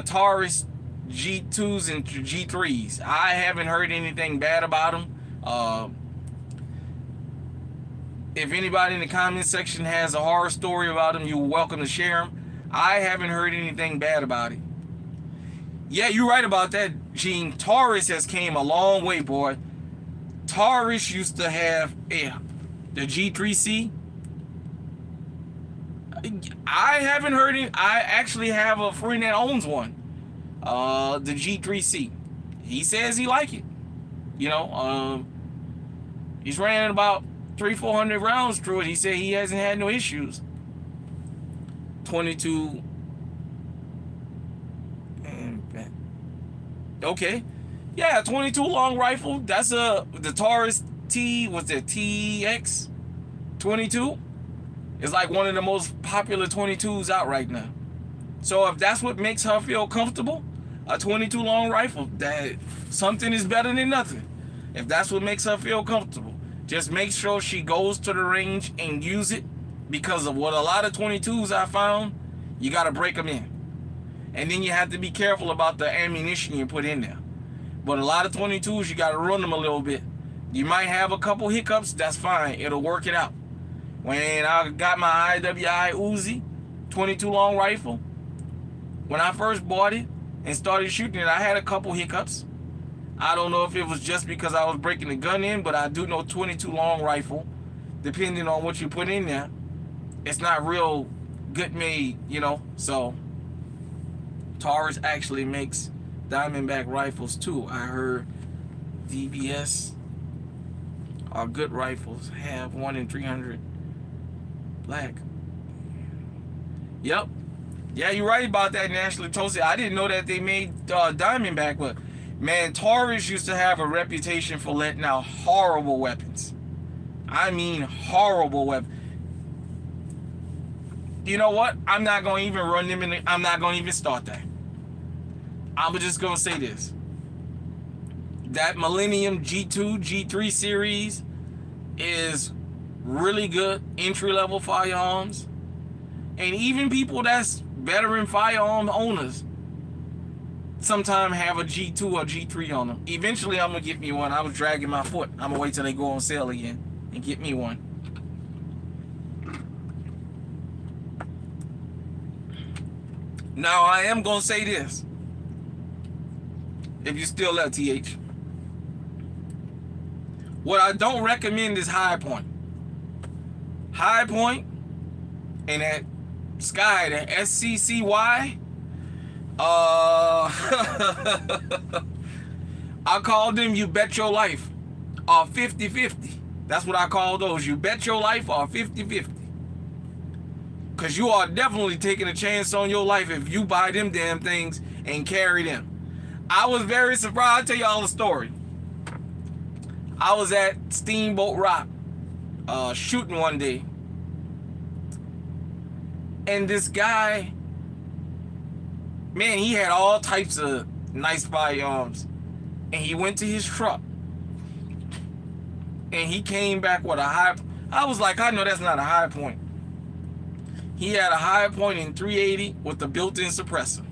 Taurus G2s and G3s. I haven't heard anything bad about them. If anybody in the comment section has a horror story about them, you're welcome to share them. I haven't heard anything bad about it. Yeah, you're right about that, Gene. Taurus has came a long way, boy. Taurus used to have the G3C. I haven't heard it. I actually have a friend that owns one. The G3C. He says he like it. You know, he's ran about 300-400 rounds through it. He said he hasn't had no issues. 22. Okay. Yeah, 22 long rifle. That's the Taurus T, what's that, TX 22? It's like one of the most popular 22s out right now. So if that's what makes her feel comfortable, a 22 long rifle, that something is better than nothing. If that's what makes her feel comfortable, just make sure she goes to the range and use it, because of what a lot of 22s I found, you got to break them in. And then you have to be careful about the ammunition you put in there. But a lot of 22s, you got to run them a little bit. You might have a couple hiccups, that's fine. It'll work it out. When I got my IWI Uzi 22 long rifle, when I first bought it and started shooting it, I had a couple hiccups. I don't know if it was just because I was breaking the gun in, but I do know 22 long rifle, depending on what you put in there, it's not real good made, you know. So Taurus actually makes Diamondback rifles too. I heard DBS are good rifles. Have 1 in 300 black. Yep. Yeah, you're right about that, Nationally Toasted. I didn't know that they made Diamondback, but man, Taurus used to have a reputation for letting out horrible weapons. I mean horrible weapons. You know what? I'm not going to even run them in. I'm not going to even start that. I'm just going to say this. That Millennium G2, G3 series is really good entry-level firearms. And even people that's veteran firearm owners sometimes have a G2 or G3 on them. Eventually, I'm going to get me one. I was dragging my foot. I'm going to wait till they go on sale again and get me one. Now, I am going to say this. If you're still there, TH. What I don't recommend is High Point. High Point and that Sky, that SCCY. I call them You Bet Your Life or 50-50. That's what I call those. You Bet Your Life or 50-50. Because you are definitely taking a chance on your life if you buy them damn things and carry them. I was very surprised. I'll tell y'all a story. I was at Steamboat Rock shooting one day. And this guy, man, he had all types of nice firearms. And he went to his truck. And he came back with a high. I was like, I know that's not a High Point. He had a High Point in 380 with the built-in suppressor.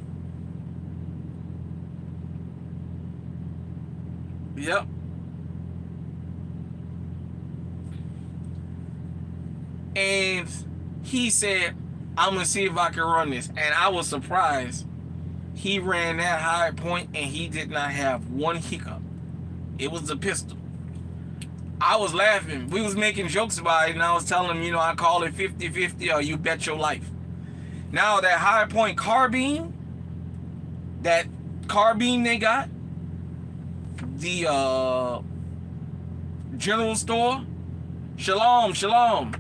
Yep. And he said, I'm going to see if I can run this. And I was surprised. He ran that High Point and he did not have one hiccup. It was a pistol. I was laughing. We was making jokes about it, and I was telling him, I call it 50-50 or you bet your life. Now that High Point carbine, they got, the general store, Shalom,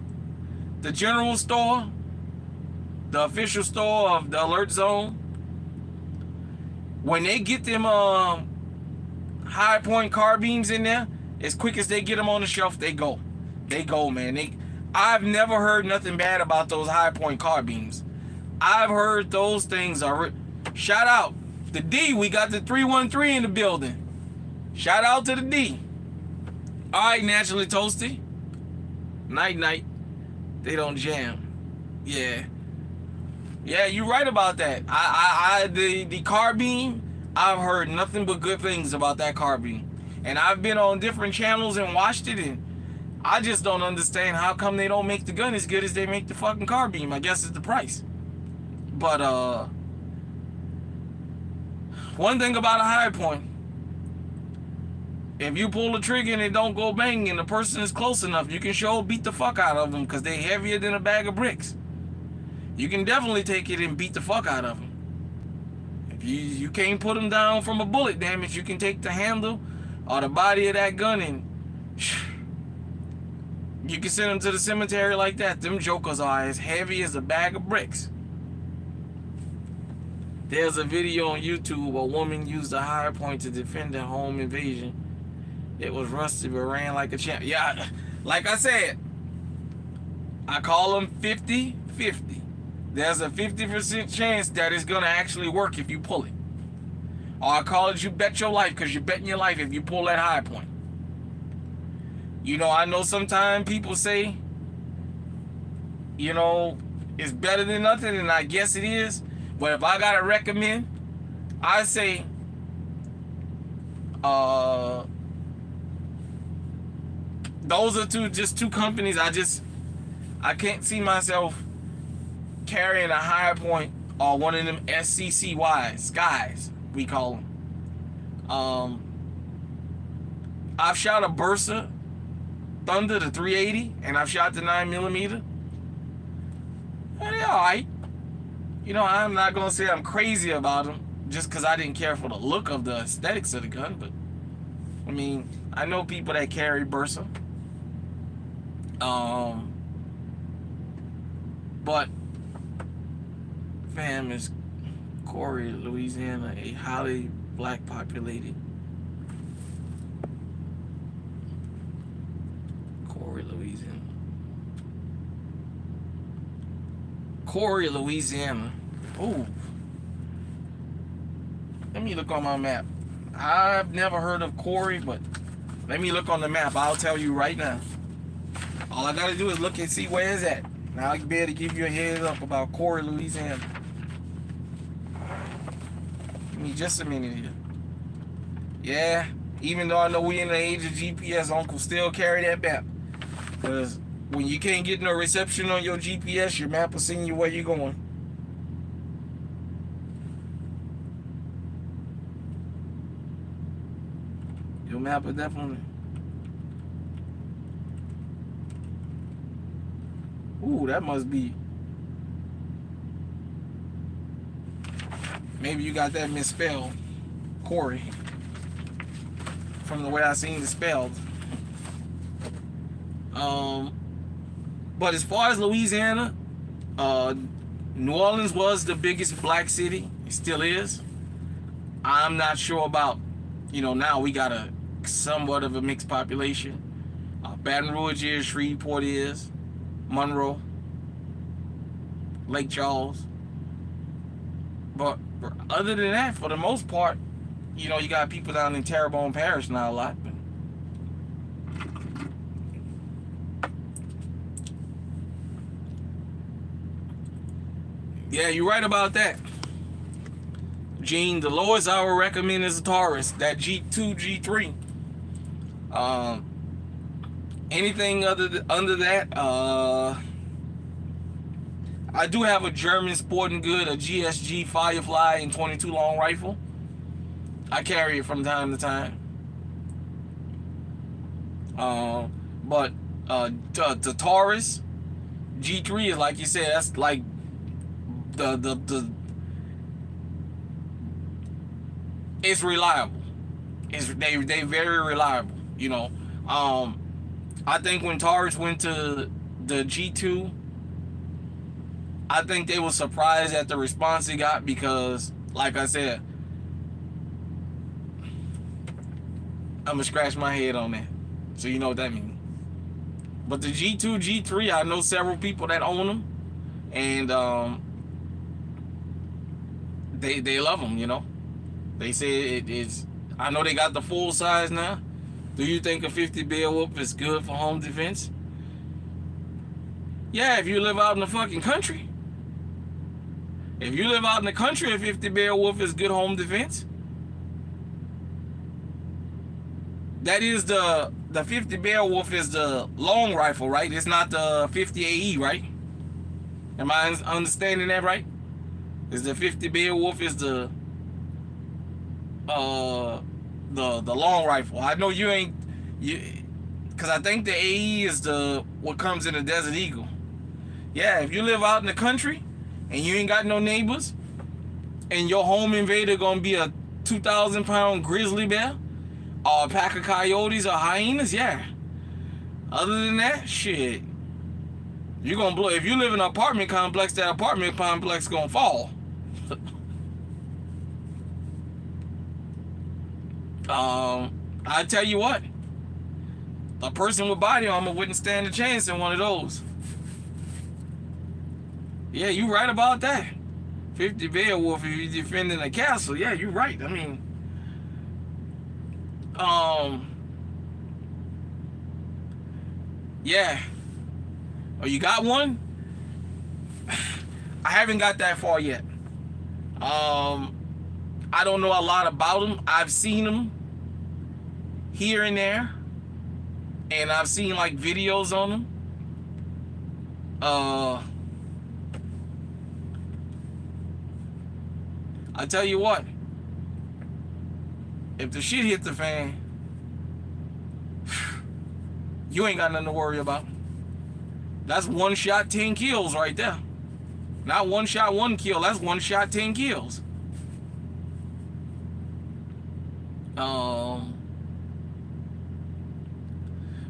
the general store, the official store of the Alert Zone, when they get them High Point carbines in there, as quick as they get them on the shelf, they go, man. I've never heard nothing bad about those High Point carbines. I've heard those things are. Shout out the D. We got the 313 in the building. Shout out to the D. All right, Naturally Toasty. Night. They don't jam. Yeah, you're right about that. The carbine. I've heard nothing but good things about that carbine. And I've been on different channels and watched it, and I just don't understand how come they don't make the gun as good as they make the fucking carbine. I guess it's the price. But one thing about a High Point, if you pull the trigger and it don't go bang and the person is close enough, you can sure beat the fuck out of them because they're heavier than a bag of bricks. You can definitely take it and beat the fuck out of them. If you can't put them down from a bullet damage, you can take the handle or the body of that gun and you can send them to the cemetery like that. Them jokers are as heavy as a bag of bricks. There's a video on YouTube. A woman used a High Point to defend a home invasion. It was rusty but ran like a champ. Yeah, like I said, I call them 50-50. There's a 50% chance that it's going to actually work if you pull it. Or I call it you bet your life, because you're betting your life if you pull that High Point. I know sometimes people say, it's better than nothing, and I guess it is. But if I got to recommend, I say, those are two companies I can't see myself carrying a High Point or one of them SCCYs, Skies, we call them. I've shot a Bersa Thunder, the 380, and I've shot the 9mm. And they're alright. I'm not going to say I'm crazy about them just because I didn't care for the look of the aesthetics of the gun, but I know people that carry Bersa. But fam, is Corey, Louisiana, a highly black populated Corey, Louisiana. Ooh. Let me look on my map. I've never heard of Corey, but let me look on the map. I'll tell you right now. All I gotta do is look and see where it's at. Now I'll be able to give you a heads up about Corey, Louisiana. Give me just a minute here. Yeah, even though I know we in the age of GPS, Uncle still carry that map. Because when you can't get no reception on your GPS, your map will send you where you're going. Your map will definitely. Ooh, that must be. Maybe you got that misspelled, Corey, from the way I seen it spelled. But as far as Louisiana, New Orleans was the biggest black city. It still is. I'm not sure about, now we got a somewhat of a mixed population. Baton Rouge is, Shreveport is, Monroe, Lake Charles. But other than that, for the most part, you got people down in Terrebonne Parish now a lot. But yeah, you're right about that. Gene, the lowest I would recommend is a Taurus, that G2, G3. Anything under that, I do have a German sporting good, a GSG Firefly and 22 long rifle. I carry it from time to time. But the Taurus G3 is, like you said, that's like the it's reliable. They very reliable. You know, I think when Taurus went to the G2, I think they were surprised at the response it got because, like I said, I'm gonna scratch my head on that, so you know what that means. But the G2, G3, I know several people that own them, and they love them. You know, they say it's. I know they got the full size now. Do you think a 50 Beowulf is good for home defense? Yeah, if you live out in the fucking country. If you live out in the country, a 50 Beowulf is good home defense. That is the 50 Beowulf is the long rifle, right? It's not the 50 AE, right? Am I understanding that right? Is the 50 Beowulf is the long rifle? I know you ain't because I think the AE is the what comes in the Desert Eagle. Yeah, if you live out in the country and you ain't got no neighbors, and your home invader gonna be a 2,000-pound grizzly bear, or a pack of coyotes or hyenas, yeah. Other than that, shit, you're gonna blow. If you live in an apartment complex, that apartment complex gonna fall. I tell you what, a person with body armor wouldn't stand a chance in one of those. Yeah, you right about that. 50 Beowulf if you're defending a castle. Yeah, you're right. I mean, yeah. Oh, you got one? I haven't got that far yet. I don't know a lot about them. I've seen them here and there, and I've seen like videos on them. I tell you what, if the shit hit the fan, you ain't got nothing to worry about. That's one shot, 10 kills right there. Not one shot, 1 kill. That's one shot, 10 kills.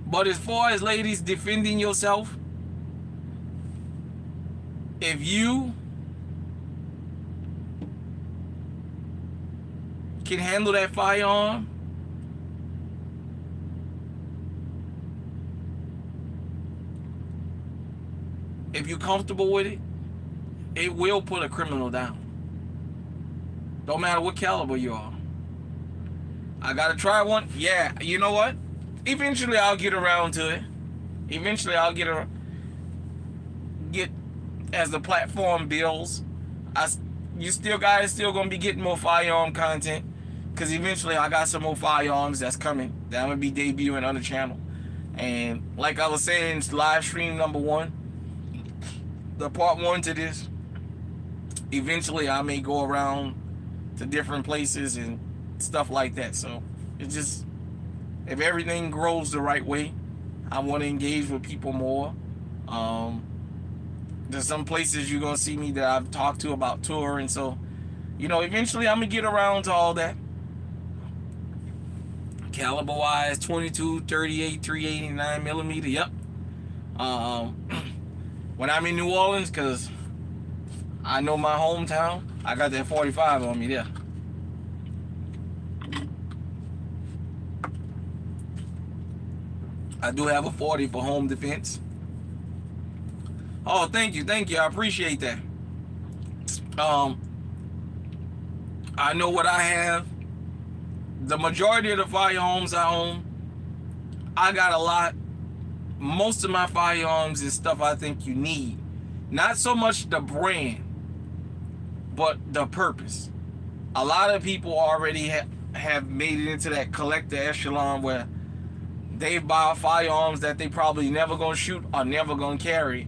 But as far as ladies defending yourself, if you can handle that firearm, if you're comfortable with it, it will put a criminal down. Don't matter what caliber you are. I gotta try one. Yeah, you know what? Eventually I'll get around to it. Eventually I'll get as the platform builds. You still guys still gonna be getting more firearm content, because eventually I got some more firearms that's coming that I'm gonna be debuting on the channel. And like I was saying, it's live stream number 1, the part 1 to this. Eventually I may go around to different places and stuff like that. So it's just, if everything grows the right way, I want to engage with people more. There's some places you're gonna see me that I've talked to about touring, so you know, eventually I'm gonna get around to all that. Caliber wise, 22, 38, 389 millimeter. Yep. When I'm in New Orleans, because I know my hometown, I got that 45 on me there. I do have a 40 for home defense. Oh, thank you, I appreciate that. I know what I have. The majority of the firearms I own, I got a lot. Most of my firearms is stuff I think you need. Not so much the brand, but the purpose. A lot of people already have made it into that collector echelon where they buy firearms that they probably never gonna shoot or never gonna carry.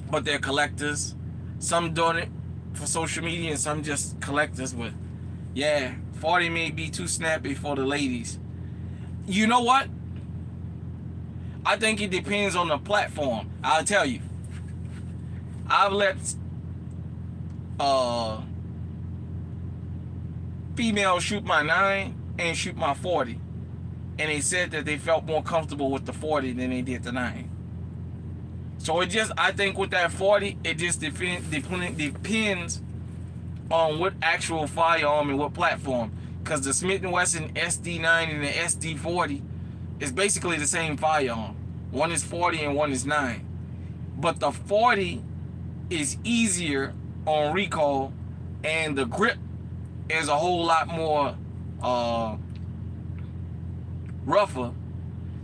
but they're collectors. Some doing it for social media and some just collectors. But yeah, 40 may be too snappy for the ladies. You know what? I think it depends on the platform. I'll tell you. I've let females shoot my 9 and shoot my 40. And they said that they felt more comfortable with the 40 than they did the 9. So I think with that 40, it just depends on what actual firearm and what platform. Because the Smith & Wesson SD9 and the SD40 is basically the same firearm. One is 40 and one is 9. But the 40 is easier on recoil, and the grip is a whole lot more rougher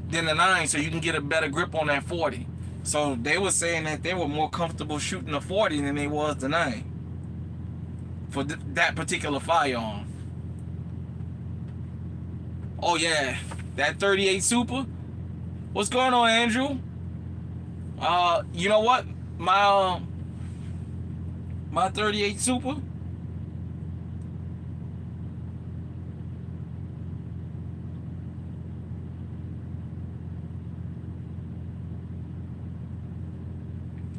than the 9, so you can get a better grip on that 40. So they were saying that they were more comfortable shooting the 40 than they was the 9 for that particular firearm. Oh yeah, that 38 Super. What's going on, Andrew? You know what? My 38 Super.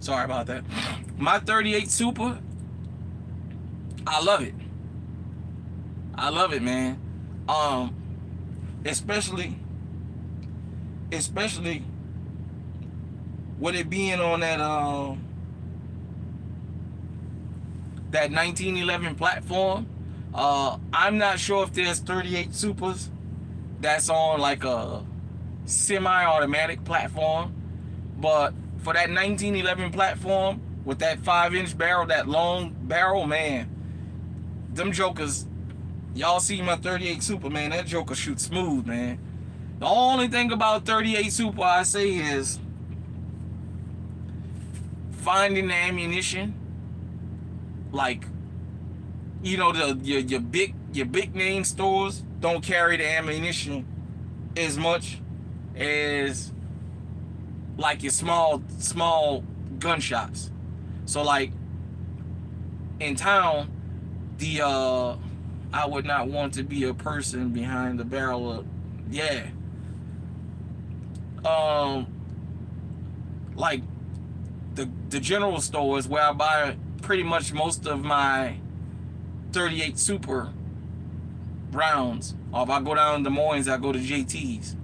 Sorry about that. My 38 Super, I love it. I love it, man. Especially with it being on that 1911 platform. I'm not sure if there's 38 Supers that's on like a semi-automatic platform, but for that 1911 platform with that 5-inch barrel, that long barrel, man, them jokers, y'all see my 38 Super, man, that joker shoots smooth, man. The only thing about 38 Super I say is finding the ammunition. Like, you know, your big name stores don't carry the ammunition as much as like your small gun shops. So like in town, I would not want to be a person behind the barrel of, yeah. Like the general stores where I buy pretty much most of my 38 Super rounds. Or if I go down to Des Moines, I go to JT's.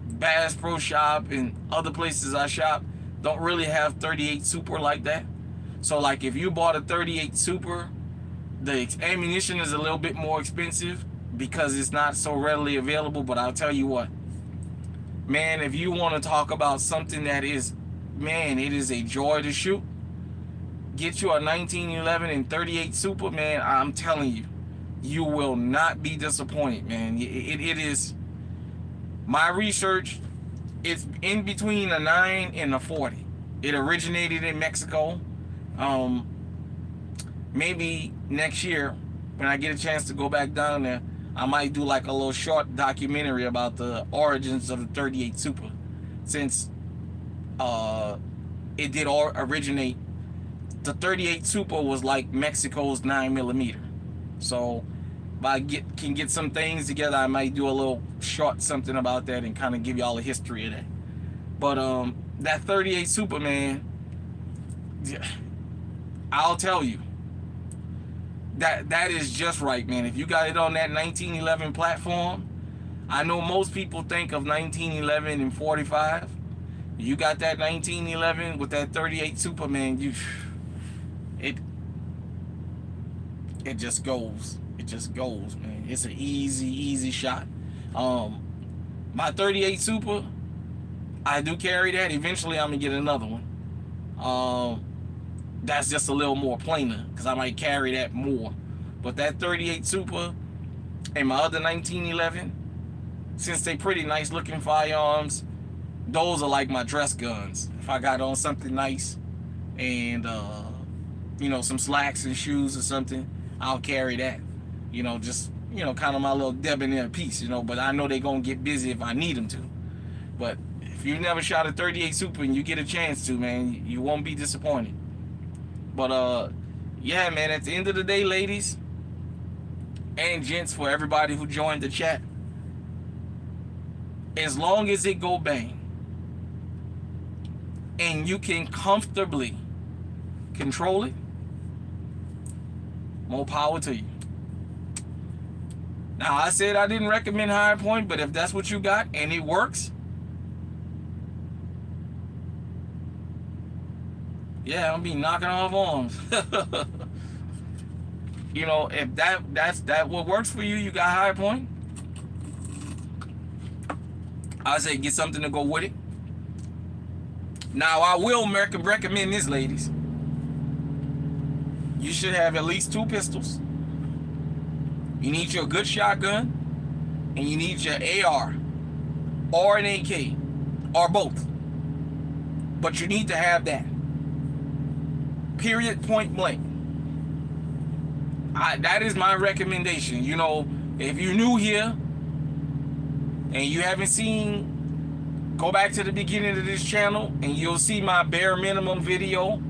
Bass Pro Shop and other places I shop don't really have 38 Super like that. So like if you bought a 38 Super, the ammunition is a little bit more expensive because it's not so readily available. But I'll tell you what, man, if you want to talk about something that is, man, it is a joy to shoot, get you a 1911 and 38 Super, man. I'm telling you, you will not be disappointed, man. It is, my research, it's in between a 9 and a 40. It originated in Mexico. Maybe next year, when I get a chance to go back down there, I might do like a little short documentary about the origins of the 38 Super, since it did originate. The 38 Super was like Mexico's 9mm. So if I can get some things together, I might do a little short something about that and kind of give y'all a history of that. But that 38 Super, man, I'll tell you, that is just right, man. If you got it on that 1911 platform, I know most people think of 1911 and 45. You got that 1911 with that 38 Super, man, it just goes. It just goes, man. It's an easy shot. My 38 Super, I do carry that. Eventually, I'm gonna get another one. That's just a little more plainer because I might carry that more. But that 38 Super and my other 1911, since they pretty nice looking firearms, those are like my dress guns. If I got on something nice and you know, some slacks and shoes or something, I'll carry that. You know, just, you know, kind of my little debonair piece, you know. But I know they're gonna get busy if I need them to. But if you never shot a 38 Super and you get a chance to, man, you won't be disappointed. But yeah, man, at the end of the day, ladies and gents, for everybody who joined the chat, as long as it go bang and you can comfortably control it, more power to you. Now, I said I didn't recommend High Point, but if that's what you got and it works, yeah, I'll be knocking off arms. You know, if that's what works for you, you got High Point, I say get something to go with it. Now, I will recommend this, ladies. You should have at least 2 pistols. You need your good shotgun, and you need your AR or an AK or both. But you need to have that. Period, point blank. That is my recommendation. You know, if you're new here and you haven't seen, go back to the beginning of this channel and you'll see my bare minimum video.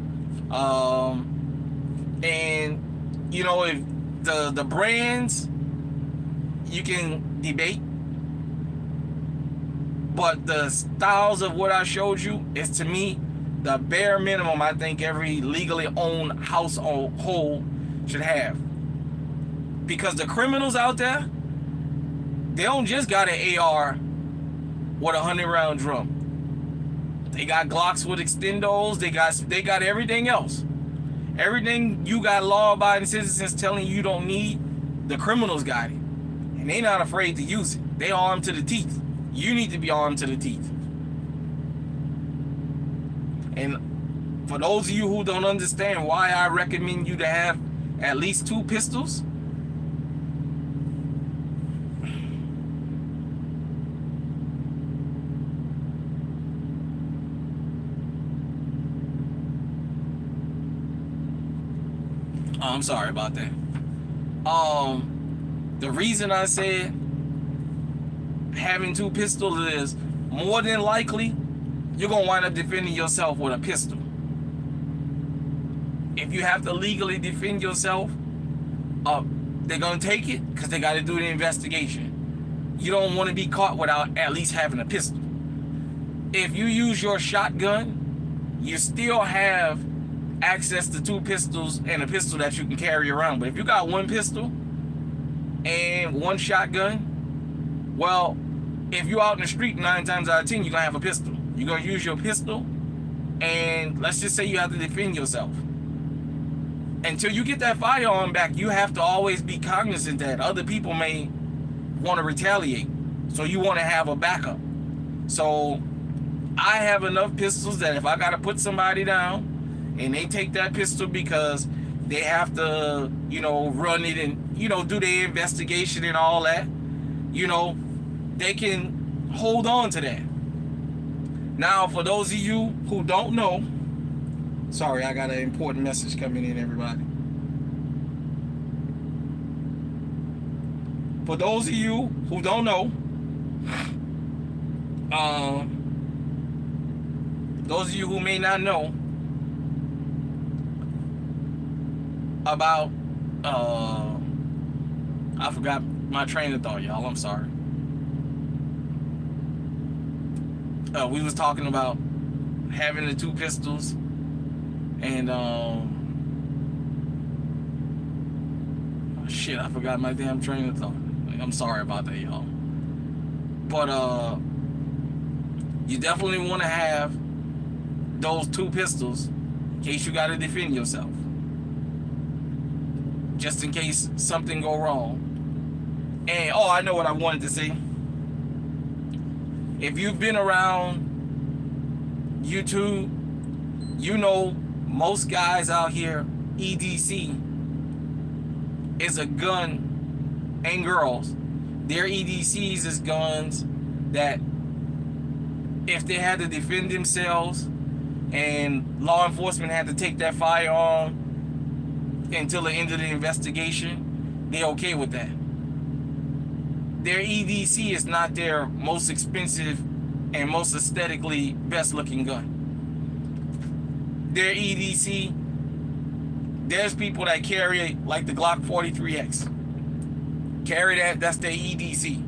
And you know, if the brands you can debate, but the styles of what I showed you is, to me, the bare minimum I think every legally owned household should have. Because the criminals out there, they don't just got an AR with a 100-round drum. They got Glocks with extendos. They got everything else. Everything you got law-abiding citizens telling you don't need, the criminals got it. And they not afraid to use it. They armed to the teeth. You need to be armed to the teeth. And for those of you who don't understand why I recommend you to have at least 2 pistols, I'm sorry about that. The reason I said having 2 pistols is, more than likely you're gonna wind up defending yourself with a pistol. If you have to legally defend yourself, they're gonna take it because they got to do the investigation. You don't want to be caught without at least having a pistol. If you use your shotgun, you still have access to 2 pistols and a pistol that you can carry around. But if you got 1 pistol and 1 shotgun, well, if you're out in the street, 9 times out of 10 you're gonna have a pistol. You're gonna use your pistol, and let's just say you have to defend yourself. Until you get that firearm back, you have to always be cognizant that other people may want to retaliate, so you want to have a backup. So I have enough pistols that if I gotta put somebody down and they take that pistol because they have to, you know, run it and, you know, do their investigation and all that, you know, they can hold on to that. Now, for those of you who don't know, sorry, I got an important message coming in, everybody. For those of you who don't know, those of you who may not know about, I forgot my train of thought, y'all. I'm sorry. We was talking about having the 2 pistols, and shit, I forgot my damn train of thought. I'm sorry about that, y'all. But you definitely want to have those 2 pistols in case you got to defend yourself, just in case something go wrong. And I know what I wanted to say. If you've been around YouTube, you know most guys out here, EDC is a gun, and girls, their EDCs is guns that if they had to defend themselves and law enforcement had to take that firearm until the end of the investigation, they're okay with that. Their EDC is not their most expensive and most aesthetically best looking gun. Their EDC, there's people that carry it like the Glock 43X. Carry that, that's their EDC.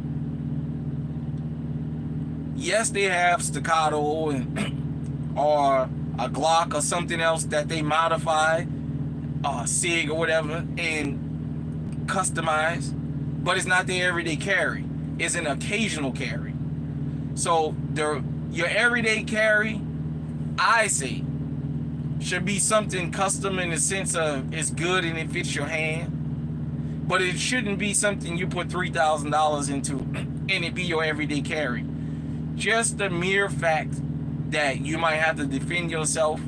Yes, they have staccato and or a Glock or something else that they modify, SIG or whatever, and customize, but it's not their everyday carry. It's an occasional carry. So your everyday carry, I say, should be something custom in the sense of it's good and it fits your hand, but it shouldn't be something you put $3,000 into and it be your everyday carry. Just the mere fact that you might have to defend yourself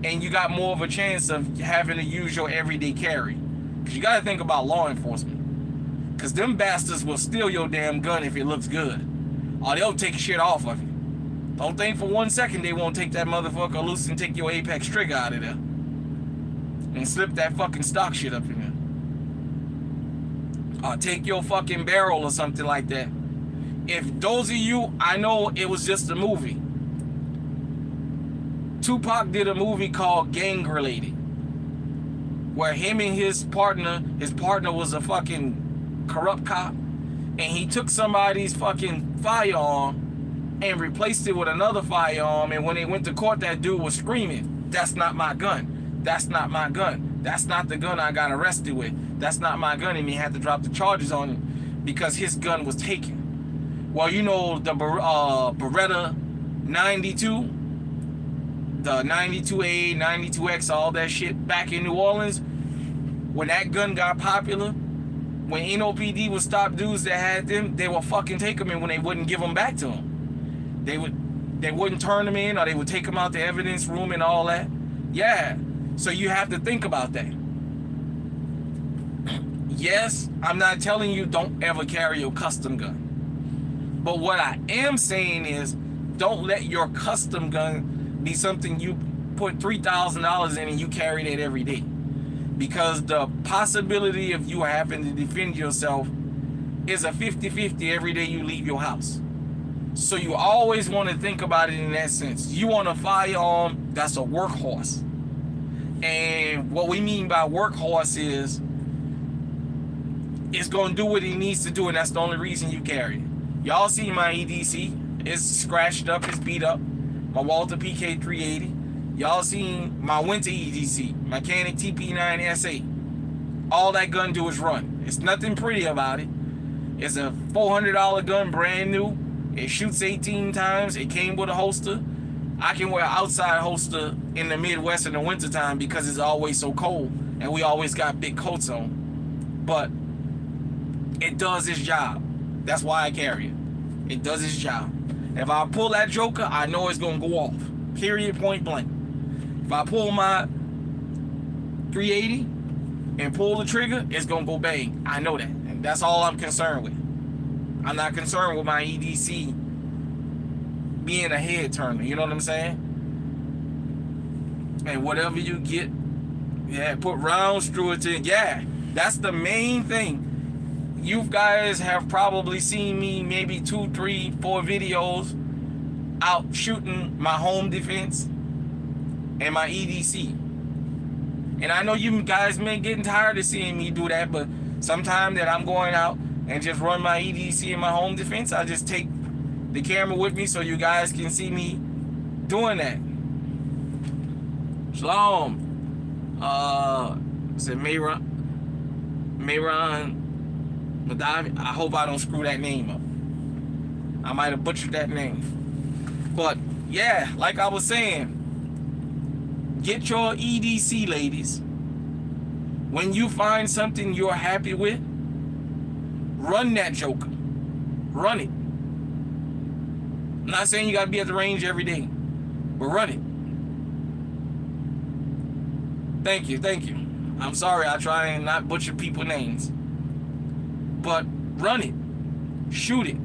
and you got more of a chance of having to use your everyday carry. Because you got to think about law enforcement. Because them bastards will steal your damn gun if it looks good. Or they'll take shit off of you. Don't think for 1 second they won't take that motherfucker loose and take your Apex trigger out of there. And slip that fucking stock shit up in there. Or take your fucking barrel or something like that. If those of you, I know it was just a movie. Tupac did a movie called Gang Related, where him and his partner was a fucking corrupt cop, and he took somebody's fucking firearm and replaced it with another firearm, and when they went to court, that dude was screaming, "That's not my gun. That's not my gun. That's not the gun I got arrested with. That's not my gun," and he had to drop the charges on him because his gun was taken. Well, you know the Beretta 92, the 92A, 92X, all that shit back in New Orleans, when that gun got popular, when NOPD would stop dudes that had them, they would fucking take them in when they wouldn't give them back to them. They wouldn't turn them in, or they would take them out the evidence room and all that. Yeah, so you have to think about that. Yes, I'm not telling you don't ever carry your custom gun. But what I am saying is, don't let your custom gun be something you put $3,000 in and you carry that every day. Because the possibility of you having to defend yourself is a 50-50 every day you leave your house. So you always want to think about it in that sense. You want a firearm that's a workhorse. And what we mean by workhorse is, it's going to do what it needs to do, and that's the only reason you carry it. Y'all see my EDC. It's scratched up, it's beat up. My Walther PK 380. Y'all seen my winter EDC, Mechanic TP9 SA. All that gun do is run. It's nothing pretty about it. It's a $400 gun, brand new. It shoots 18 times. It came with a holster. I can wear an outside holster in the Midwest in the wintertime because it's always so cold and we always got big coats on. But it does its job. That's why I carry it. It does its job. If I pull that joker, I know it's going to go off. Period, point blank. If I pull my 380 and pull the trigger, it's going to go bang. I know that. And that's all I'm concerned with. I'm not concerned with my EDC being a head turner. You know what I'm saying? And whatever you get, yeah, put rounds through it. Yeah, that's the main thing. You guys have probably seen me maybe 2, 3, 4 videos out shooting my home defense and my EDC. And I know you guys may get tired of seeing me do that, but sometime that I'm going out and just run my EDC and my home defense, I just take the camera with me so you guys can see me doing that. Shalom. Said Mayron Madavi. I hope I don't screw that name up. I might have butchered that name. But yeah, like I was saying, get your EDC, ladies. When you find something you're happy with, run that joker. Run it. I'm not saying you gotta be at the range every day, but run it. Thank you. I'm sorry, I try and not butcher people's names. But run it. Shoot it.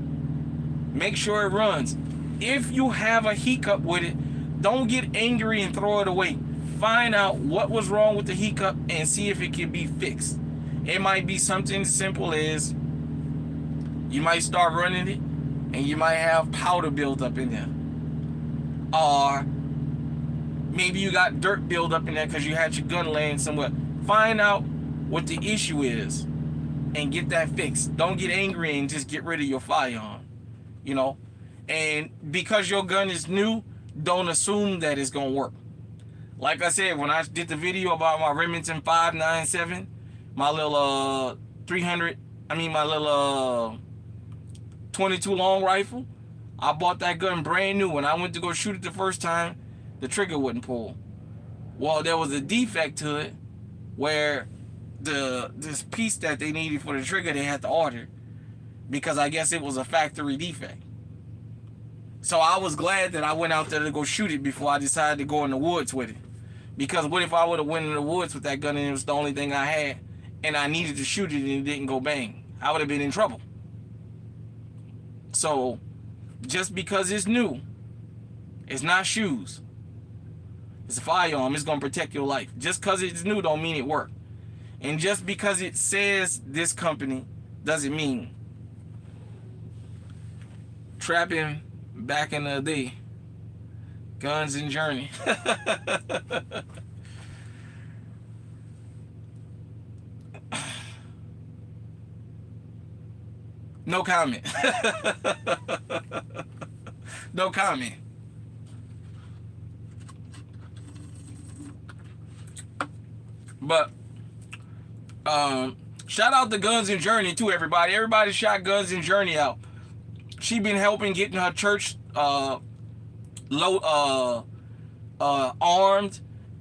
Make sure it runs. If you have a hiccup with it, don't get angry and throw it away. Find out what was wrong with the hiccup and see if it can be fixed. It might be something simple as you might start running it and you might have powder build up in there. or maybe you got dirt build up in there because you had your gun laying somewhere. Find out what the issue is and get that fixed. Don't get angry and just get rid of your firearm, you know. And because your gun is new, don't assume that it's gonna work. Like I said, when I did the video about my Remington 597, my little 300, my little 22 long rifle, I bought that gun brand new. When I went to go shoot it the first time, the trigger wouldn't pull. Well, there was a defect to it where this piece that they needed for the trigger, they had to order because I guess it was a factory defect. So I was glad that I went out there to go shoot it before I decided to go in the woods with it. Because what if I would have went in the woods with that gun and it was the only thing I had and I needed to shoot it and it didn't go bang? I would have been in trouble. So just because it's new, it's not shoes. It's a firearm. It's going to protect your life. Just because it's new don't mean it worked. And just because it says this company doesn't mean. Trapping back in the day. Guns and Journey. No comment. No comment. But shout out to Guns and Journey too, everybody. Everybody shout Guns and Journey out. She been helping getting her church armed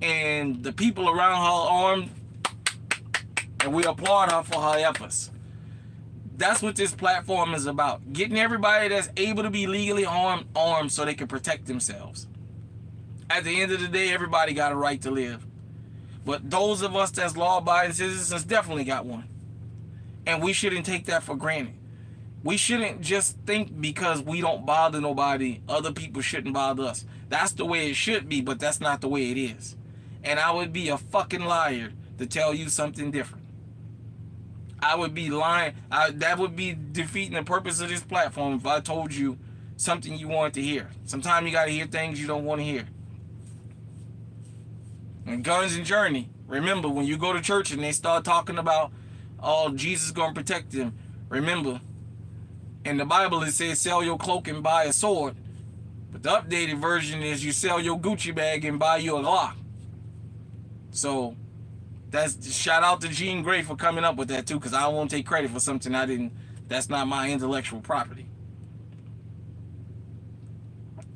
and the people around her armed, and we applaud her for her efforts. That's what this platform is about. Getting everybody that's able to be legally armed so they can protect themselves. At the end of the day, everybody got a right to live. But those of us that's law-abiding citizens definitely got one. And we shouldn't take that for granted. We shouldn't just think because we don't bother nobody, other people shouldn't bother us. That's the way it should be, but that's not the way it is. And I would be a fucking liar to tell you something different. I would be lying. That would be defeating the purpose of this platform if I told you something you wanted to hear. Sometimes you got to hear things you don't want to hear. And Guns and Journey, remember, when you go to church and they start talking about, oh, Jesus is going to protect them, remember, in the Bible it says sell your cloak and buy a sword. But the updated version is you sell your Gucci bag and buy you a Glock. So that's shout out to Jean Grey for coming up with that too, because I won't take credit for something that's not my intellectual property.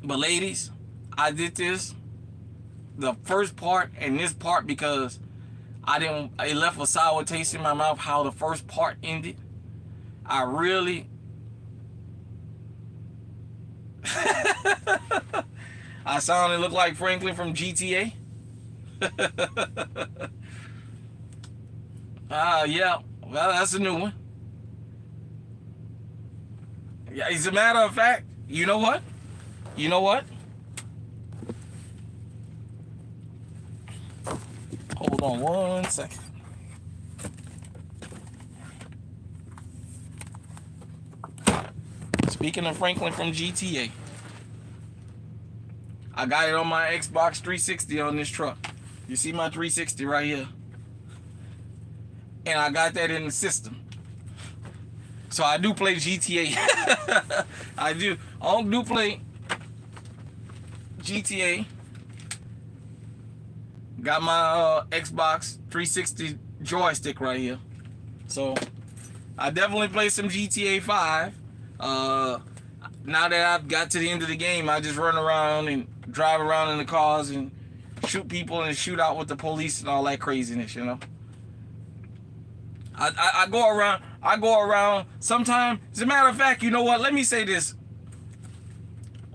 But ladies, I did this, the first part and this part, because it left a sour taste in my mouth how the first part ended. I really I sounded look like Franklin from GTA. Yeah, well, that's a new one. Yeah, as a matter of fact, you know what? Hold on 1 second. Speaking of Franklin from GTA, I got it on my Xbox 360 on this truck. You see my 360 right here? And I got that in the system. So I do play GTA. I do play GTA. Got my Xbox 360 joystick right here. So I definitely play some GTA 5. Now that I've got to the end of the game, I just run around and drive around in the cars and shoot people and shoot out with the police and all that craziness, you know. I go around sometimes. As a matter of fact, you know what? Let me say this.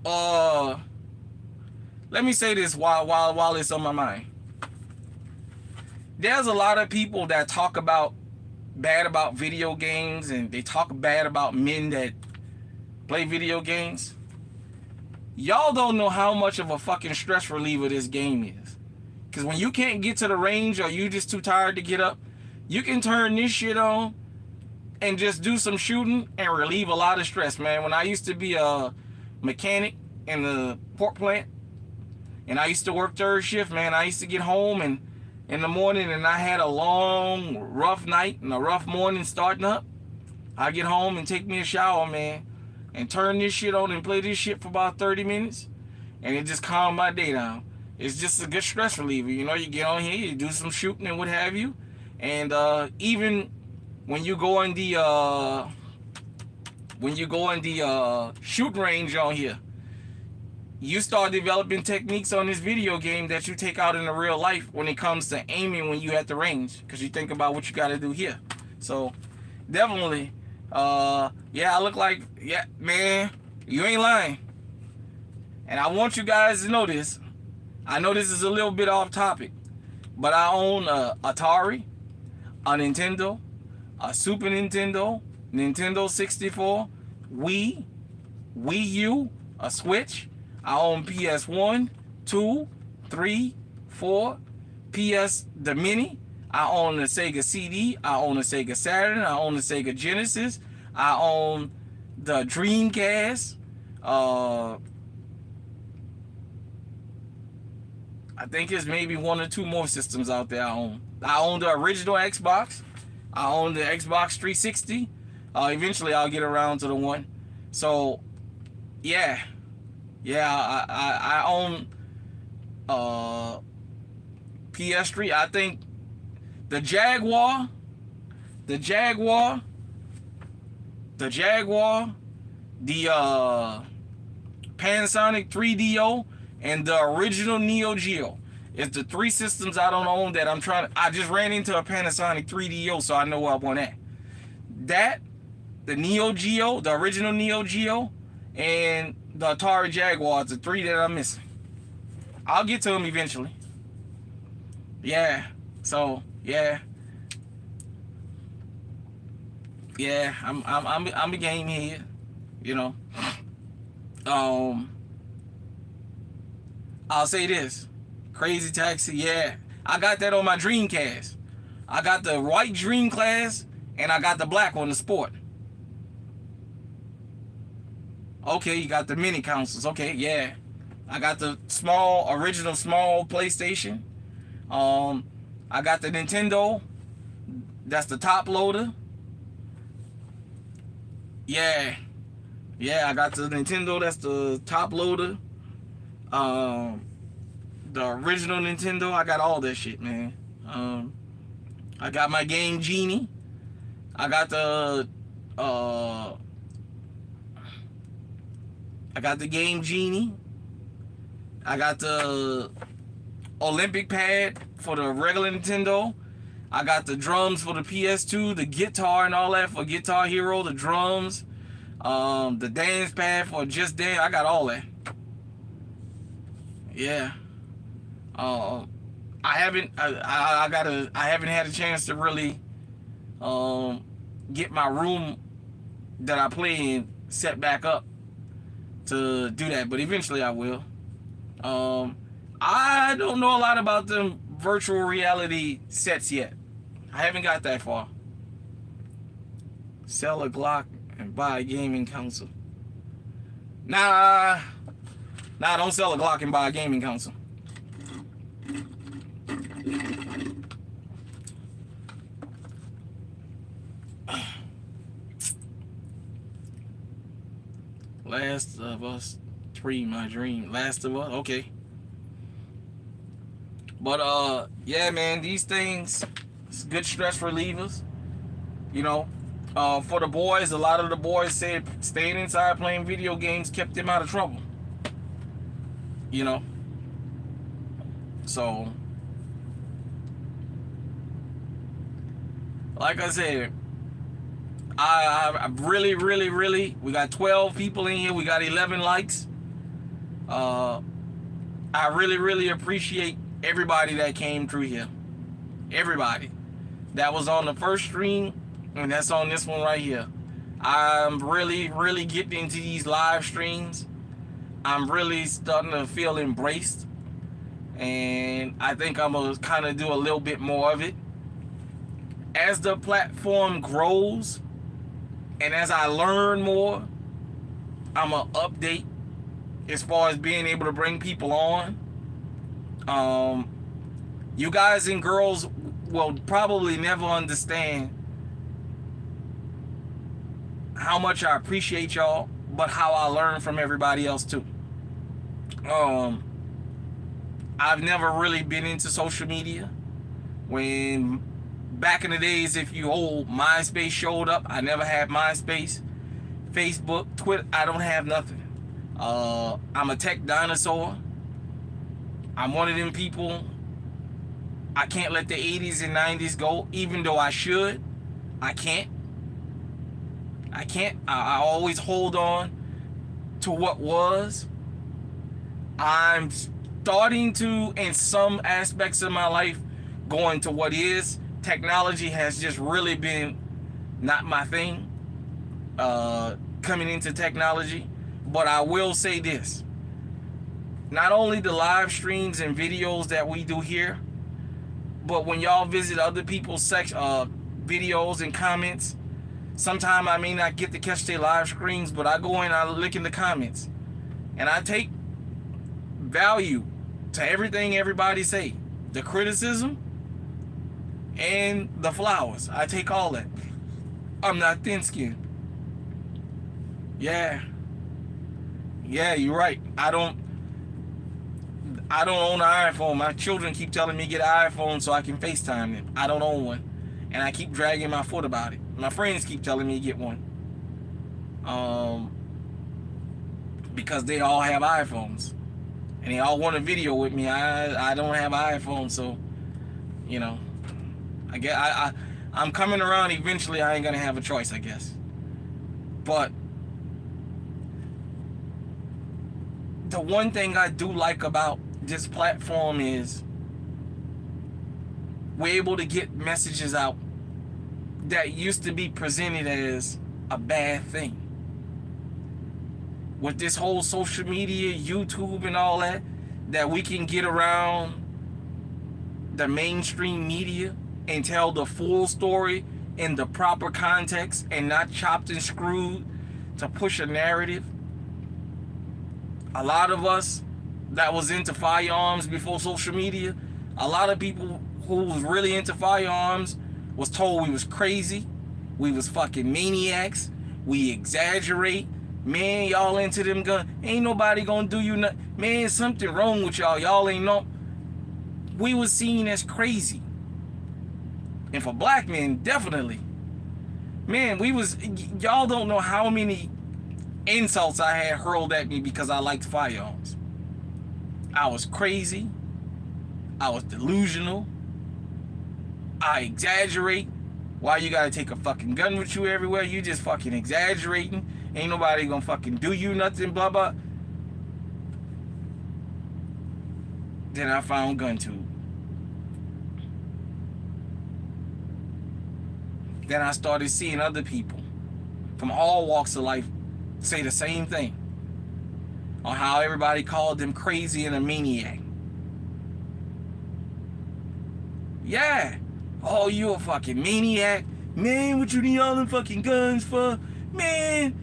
Let me say this while it's on my mind. There's a lot of people that talk bad about video games, and they talk bad about men that play video games. Y'all don't know how much of a fucking stress reliever this game is. Because when you can't get to the range or you just too tired to get up, you can turn this shit on and just do some shooting and relieve a lot of stress, man. When I used to be a mechanic in the pork plant, And I used to work third shift, man. I used to get home and in the morning and I had a long, rough night and a rough morning starting up. I get home and take me a shower, man, and turn this shit on and play this shit for about 30 minutes. And it just calmed my day down. It's just a good stress reliever. You know, you get on here, you do some shooting and what have you. And even when you go in the shooting range on here, you start developing techniques on this video game that you take out in the real life when it comes to aiming when you at the range, because you think about what you got to do here. So definitely, yeah, I look like, yeah, man, you ain't lying. And I want you guys to know this. I know this is a little bit off topic, but I own a Atari, a Nintendo, a Super Nintendo, Nintendo 64, Wii U, a Switch. I own PS1, 2, 3, 4, PS the Mini. I own the Sega CD. I own the Sega Saturn. I own the Sega Genesis. I own the Dreamcast. I think there's maybe one or two more systems out there I own. I own the original Xbox. I own the Xbox 360. Eventually I'll get around to the one. So, yeah. Yeah, I own PS3. I think the Jaguar, the Panasonic 3DO, and the original Neo Geo. It's the three systems I don't own that I'm trying to. I just ran into a Panasonic 3DO, so I know where I want at. That, the Neo Geo, the original Neo Geo, and the Atari Jaguar, the three that I'm missing. I'll get to them eventually. Yeah. So yeah. Yeah, I'm a game head, you know. I'll say this. Crazy Taxi, yeah. I got that on my Dreamcast. I got the white Dreamcast and I got the black one, the Sport. Okay, you got the mini consoles. Okay, yeah. I got the original small PlayStation. I got the Nintendo. That's the top loader. Yeah. Yeah, I got the Nintendo. That's the top loader. The original Nintendo. I got all that shit, man. I got my Game Genie. I got the Game Genie. I got the Olympic pad for the regular Nintendo. I got the drums for the PS2, the guitar and all that for Guitar Hero, the drums, the dance pad for Just Dance. I got all that. Yeah. I haven't had a chance to really get my room that I play in set back up to do that, but eventually I will. I don't know a lot about them virtual reality sets yet. I haven't got that far. Sell a Glock and buy a gaming console. Nah, don't sell a Glock and buy a gaming console. Last of Us 3, my dream. Last of Us, okay. But yeah, man, these things, it's good stress relievers. You know, for the boys, a lot of the boys said staying inside playing video games kept them out of trouble. You know, so like I said, I really, we got 12 people in here. We got 11 likes. I really appreciate everybody that came through here. Everybody that was on the first stream and that's on this one right here. I'm really getting into these live streams. I'm really starting to feel embraced, and I think I'm gonna kind of do a little bit more of it as the platform grows. And as I learn more, I'm going to update as far as being able to bring people on. Um, you guys and girls will probably never understand how much I appreciate y'all, but how I learn from everybody else too. I've never really been into social media. When back in the days, if you hold MySpace showed up, I never had MySpace. Facebook, Twitter, I don't have nothing. I'm a tech dinosaur. I'm one of them people. I can't let the 80s and 90s go, even though I should. I can't. I always hold on to what was. I'm starting to, in some aspects of my life, go into what is. Technology has just really been not my thing, coming into technology. But I will say this. Not only the live streams and videos that we do here, but when y'all visit other people's videos and comments, sometimes I may not get to catch their live streams, but I go in, I look in the comments, and I take value to everything everybody say. The criticism and the flowers. I take all that. I'm not thin-skinned. Yeah, you're right. I don't own an iPhone. My children keep telling me get an iPhone so I can FaceTime them. I don't own one. And I keep dragging my foot about it. My friends keep telling me to get one. Because they all have iPhones. And they all want a video with me. I don't have an iPhone, so, you know, I'm coming around eventually. I ain't gonna have a choice, I guess. But the one thing I do like about this platform is we're able to get messages out that used to be presented as a bad thing. With this whole social media, YouTube and all that we can get around the mainstream media and tell the full story in the proper context and not chopped and screwed to push a narrative. A lot of us that was into firearms before social media, a lot of people who was really into firearms was told we was crazy, we was fucking maniacs, we exaggerate. Man, y'all into them guns. Ain't nobody gonna do you nothing. Man, something wrong with y'all. Y'all ain't know. We was seen as crazy. And for black men, definitely. Man, y'all don't know how many insults I had hurled at me because I liked firearms. I was crazy. I was delusional. I exaggerate. Why you gotta take a fucking gun with you everywhere? You just fucking exaggerating. Ain't nobody gonna fucking do you nothing, blah, blah. Then I found GunTube. Then I started seeing other people from all walks of life say the same thing on how everybody called them crazy and a maniac. Yeah. Oh, you a fucking maniac. Man, what you need all them fucking guns for? Man,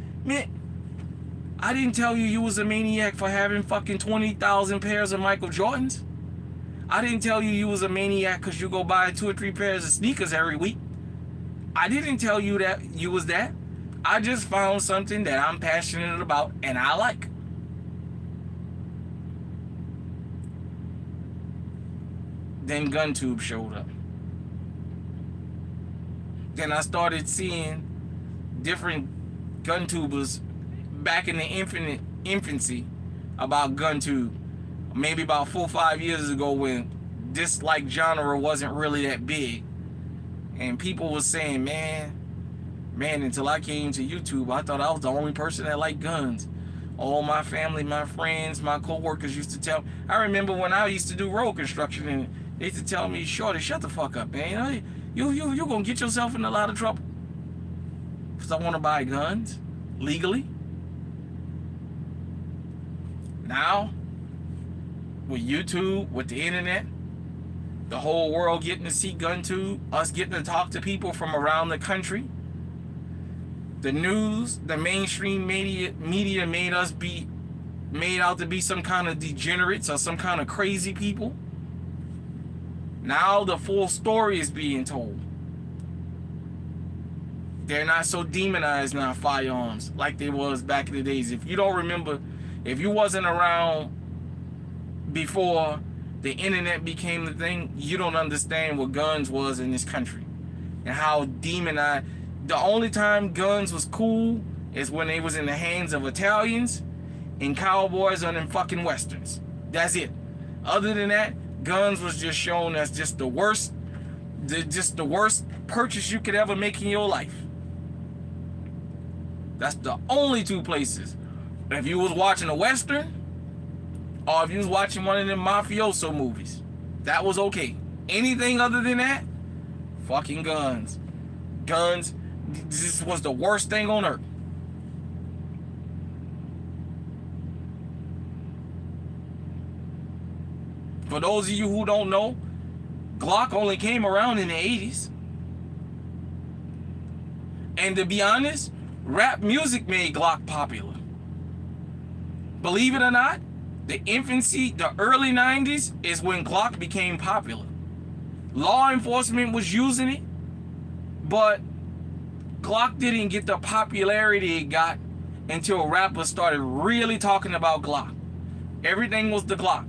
I didn't tell you was a maniac for having fucking 20,000 pairs of Michael Jordans. I didn't tell you was a maniac because you go buy 2 or 3 pairs of sneakers every week. I didn't tell you that you was that. I just found something that I'm passionate about and I like. Then GunTube showed up. Then I started seeing different GunTubers back in the infancy about GunTube. Maybe about 4 or 5 years ago when this like genre wasn't really that big. And people was saying, man, until I came to YouTube, I thought I was the only person that liked guns. All my family, my friends, my co-workers used to tell. I remember when I used to do road construction and they used to tell me, Shorty, shut the fuck up, man. You're gonna get yourself in a lot of trouble. Because I want to buy guns legally. Now, with YouTube, with the internet, the whole world getting to see GunTube, us getting to talk to people from around the country, the news, the mainstream media made out to be some kind of degenerates or some kind of crazy people. Now the full story is being told. They're not so demonized now, firearms, like they was back in the days. If you don't remember, if you wasn't around before the internet became the thing, you don't understand what guns was in this country and how demonized. The only time guns was cool is when they was in the hands of Italians and cowboys on them fucking westerns. That's it. Other than that, guns was just shown as just the worst purchase you could ever make in your life. That's the only two places. If you was watching a western, or if you was watching one of them mafioso movies, that was okay. Anything other than that, fucking guns. Guns, this was the worst thing on earth. For those of you who don't know, Glock only came around in the 80s. And to be honest, rap music made Glock popular. Believe it or not, the early 90s is when Glock became popular. Law enforcement was using it, but Glock didn't get the popularity it got until rappers started really talking about Glock. Everything was the Glock.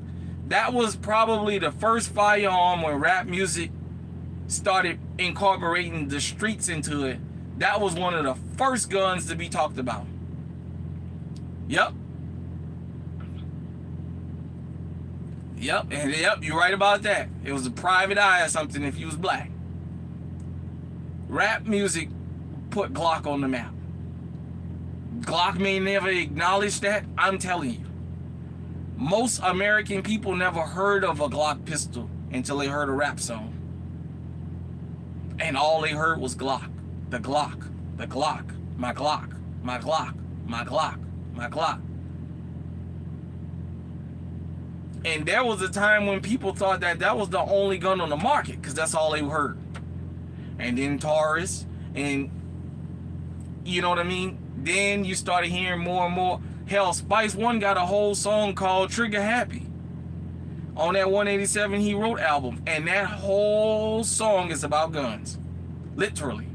That was probably the first firearm when rap music started incorporating the streets into it. That was one of the first guns to be talked about. Yep. And you're right about that. It was a private eye or something if you was black. Rap music put Glock on the map. Glock may never acknowledge that, I'm telling you. Most American people never heard of a Glock pistol until they heard a rap song. And all they heard was Glock. The Glock. The Glock. My Glock. My Glock. My Glock. My Glock. And there was a time when people thought that that was the only gun on the market because that's all they heard. And then Taurus, and you know what I mean? Then you started hearing more and more. Hell, Spice One got a whole song called Trigger Happy on that 187 He Wrote album. And that whole song is about guns. Literally.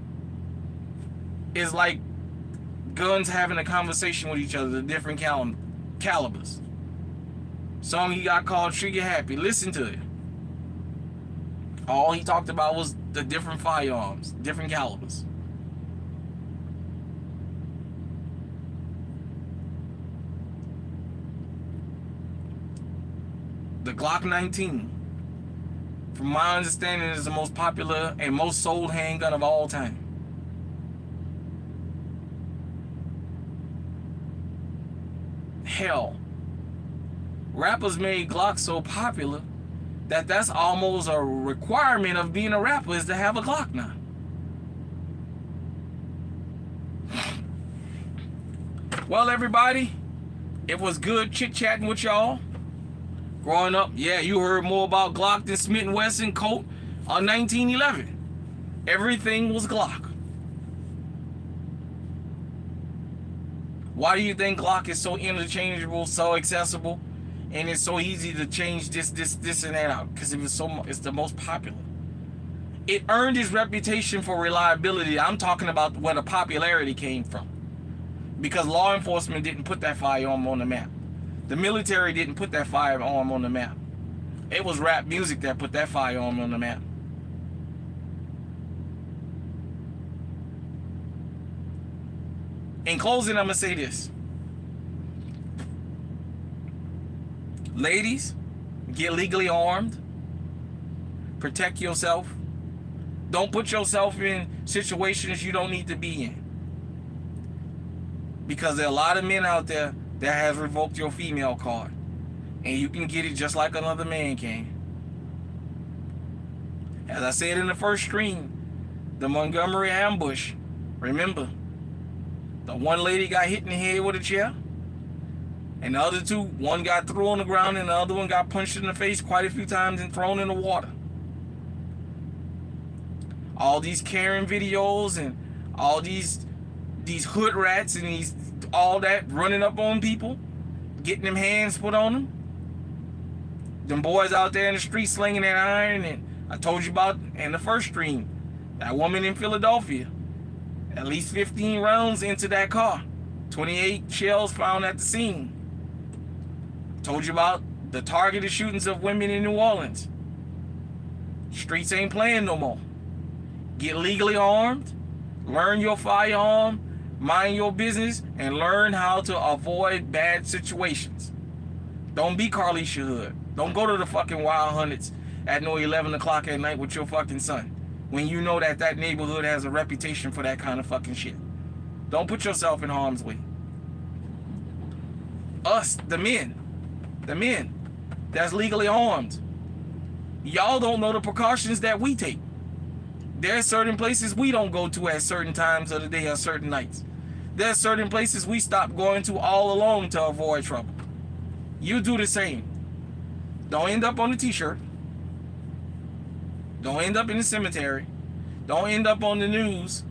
It's like guns having a conversation with each other, the different calibers. Song he got called Trigger Happy. Listen to it. All he talked about was the different firearms, different calibers. The Glock 19, from my understanding, is the most popular and most sold handgun of all time. Hell, rappers made Glock so popular that that's almost a requirement of being a rapper, is to have a Glock now. Well, everybody, it was good chit-chatting with y'all. Growing up, yeah, you heard more about Glock than Smith & Wesson, Colt on 1911. Everything was Glock. Why do you think Glock is so interchangeable, so accessible, and it's so easy to change this, and that out? Because it's the most popular. It earned its reputation for reliability. I'm talking about where the popularity came from. Because law enforcement didn't put that firearm on the map. The military didn't put that firearm on the map. It was rap music that put that firearm on the map. In closing, I'm going to say this. Ladies, get legally armed. Protect yourself. Don't put yourself in situations you don't need to be in. Because there are a lot of men out there that has revoked your female card. And you can get it just like another man can. As I said in the first stream, the Montgomery ambush, remember, the one lady got hit in the head with a chair, and the other two, one got thrown on the ground and the other one got punched in the face quite a few times and thrown in the water. All these Karen videos and all these hood rats and all that running up on people, getting them hands put on them. Them boys out there in the street slinging that iron and I told you about in the first stream, that woman in Philadelphia, at least 15 rounds into that car, 28 shells found at the scene. Told you about the targeted shootings of women in New Orleans. Streets ain't playing no more. Get legally armed, learn your firearm, mind your business, and learn how to avoid bad situations. Don't be Carlisha Hood. Don't go to the fucking Wild Hundreds at no 11 o'clock at night with your fucking son, when you know that that neighborhood has a reputation for that kind of fucking shit. Don't put yourself in harm's way. Us, the men that's legally armed, y'all don't know the precautions that we take. There are certain places we don't go to at certain times of the day or certain nights. There are certain places we stop going to all alone to avoid trouble. You do the same. Don't end up on the t-shirt. Don't end up in the cemetery. Don't end up on the news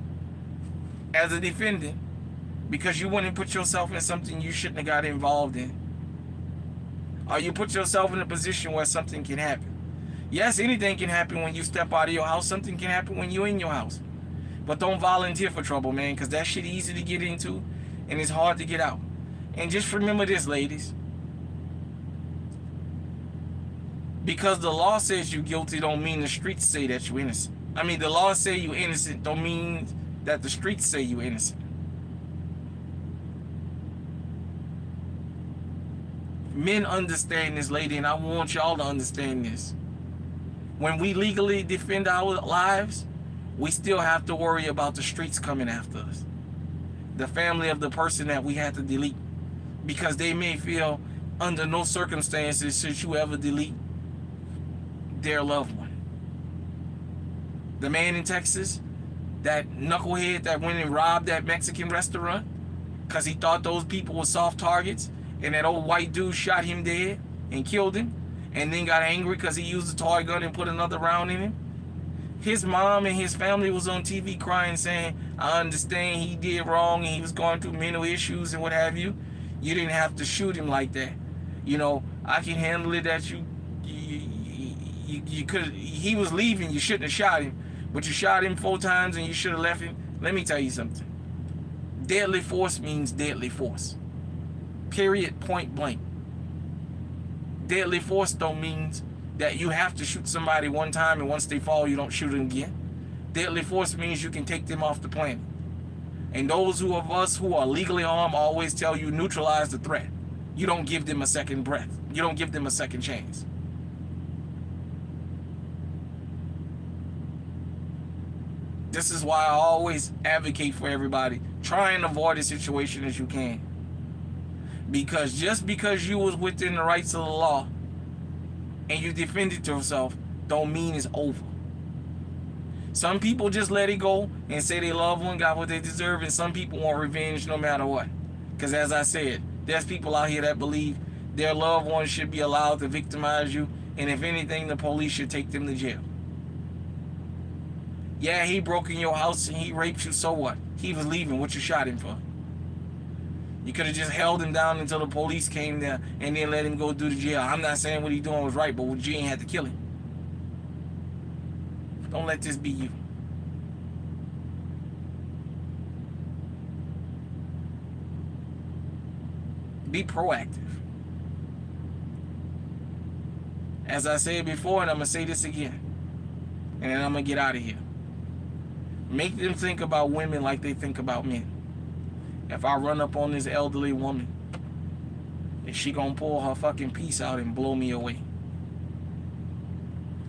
as a defendant because you wouldn't put yourself in something you shouldn't have got involved in. Or you put yourself in a position where something can happen. Yes, anything can happen when you step out of your house. Something can happen when you're in your house. But don't volunteer for trouble, man, because that shit easy to get into and it's hard to get out. And just remember this, ladies. Because the law says you guilty don't mean the streets say that you innocent. I mean, the law say you innocent don't mean that the streets say you innocent. Men understand this, lady, and I want y'all to understand this. When we legally defend our lives, we still have to worry about the streets coming after us. The family of the person that we had to delete. Because they may feel under no circumstances should you ever delete their loved one. The man in Texas, that knucklehead that went and robbed that Mexican restaurant because he thought those people were soft targets, and that old white dude shot him dead and killed him, and then got angry because he used a toy gun and put another round in him. His mom and his family was on TV crying, saying, I understand he did wrong and he was going through mental issues and what have you. You didn't have to shoot him like that. You know, I can handle it that you could. He was leaving. You shouldn't have shot him, but you shot him 4 times and you should have left him. Let me tell you something. Deadly force means deadly force. Period. Point blank. Deadly force don't mean that you have to shoot somebody one time and once they fall, you don't shoot them again. Deadly force means you can take them off the planet. And those of us who are legally armed always tell you neutralize the threat. You don't give them a second breath. You don't give them a second chance. This is why I always advocate for everybody. Try and avoid a situation as you can. Because just because you was within the rights of the law and you defended yourself, don't mean it's over. Some people just let it go and say their loved one got what they deserve, and some people want revenge no matter what. Because as I said, there's people out here that believe their loved one should be allowed to victimize you, and if anything, the police should take them to jail. Yeah, he broke in your house and he raped you, so what? He was leaving. What you shot him for? You could have just held him down until the police came there and then let him go do the jail. I'm not saying what he doing was right, but you ain't had to kill him. Don't let this be you. Be proactive. As I said before, and I'm going to say this again, and then I'm going to get out of here. Make them think about women like they think about men. If I run up on this elderly woman, is she gonna pull her fucking piece out and blow me away?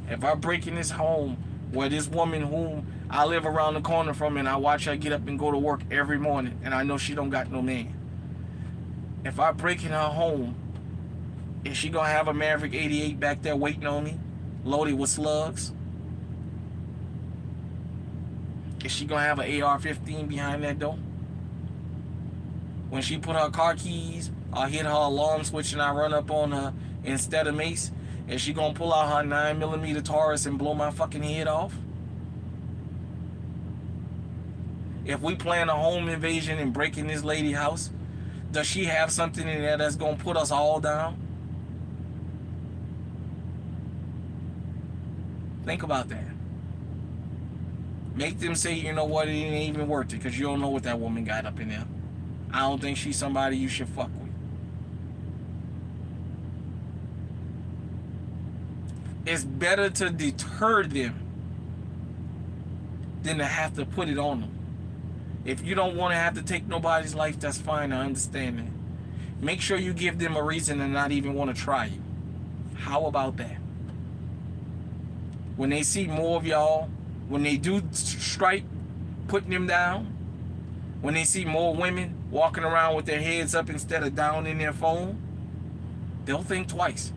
If I break in this home where this woman whom I live around the corner from and I watch her get up and go to work every morning and I know she don't got no man. If I break in her home, is she gonna have a Maverick 88 back there waiting on me, loaded with slugs? Is she gonna have an AR-15 behind that door? When she put her car keys, I hit her alarm switch and I run up on her instead of mace, is she gonna pull out her 9mm Taurus and blow my fucking head off? If we plan a home invasion and break in this lady's house, does she have something in there that's gonna put us all down? Think about that. Make them say, you know what, it ain't even worth it, because you don't know what that woman got up in there. I don't think she's somebody you should fuck with. It's better to deter them than to have to put it on them. If you don't want to have to take nobody's life, that's fine. I understand that. Make sure you give them a reason to not even want to try you. How about that? When they see more of y'all, when they do strike, putting them down, when they see more women walking around with their heads up instead of down in their phone, they'll think twice.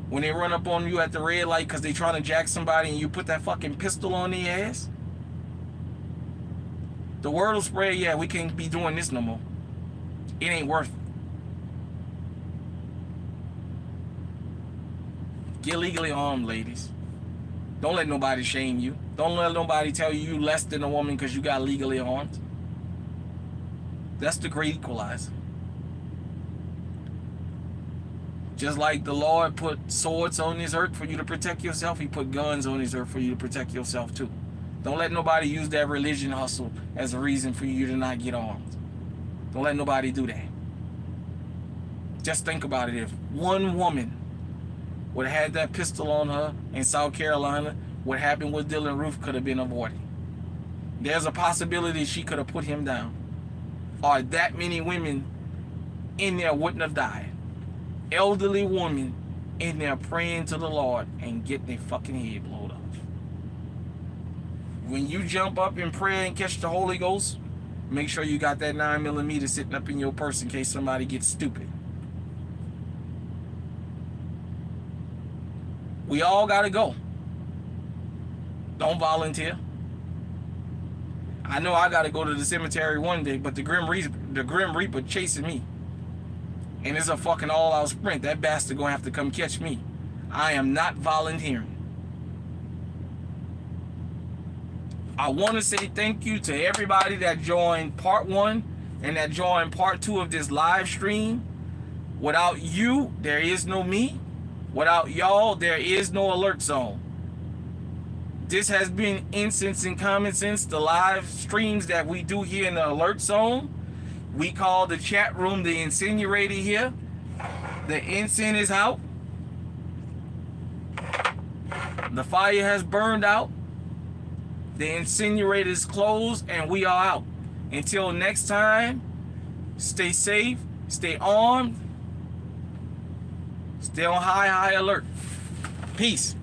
When they run up on you at the red light because they trying to jack somebody and you put that fucking pistol on their ass, the word will spread, yeah, we can't be doing this no more. It ain't worth it. Get legally armed, ladies. Don't let nobody shame you. Don't let nobody tell you you less than a woman because you got legally armed. That's the great equalizer. Just like the Lord put swords on this earth for you to protect yourself, he put guns on this earth for you to protect yourself too. Don't let nobody use that religion hustle as a reason for you to not get armed. Don't let nobody do that. Just think about it. If one woman would have had that pistol on her in South Carolina, what happened with Dylan Roof could have been avoided. There's a possibility she could have put him down. Or that many women in there wouldn't have died. Elderly women in there praying to the Lord and getting their fucking head blown off. When you jump up in prayer and catch the Holy Ghost, make sure you got that 9mm sitting up in your purse in case somebody gets stupid. We all gotta go. Don't volunteer. I know I gotta go to the cemetery one day, but the Grim Reaper chasing me. And it's a fucking all-out sprint. That bastard gonna have to come catch me. I am not volunteering. I want to say thank you to everybody that joined part 1 and that joined part 2 of this live stream. Without you, there is no me. Without y'all, there is no alert zone. This has been Incense and Common Sense, the live streams that we do here in the alert zone. We call the chat room the incinerator here. The incense is out. The fire has burned out. The incinerator is closed and we are out. Until next time, stay safe, stay armed, stay on high alert. Peace.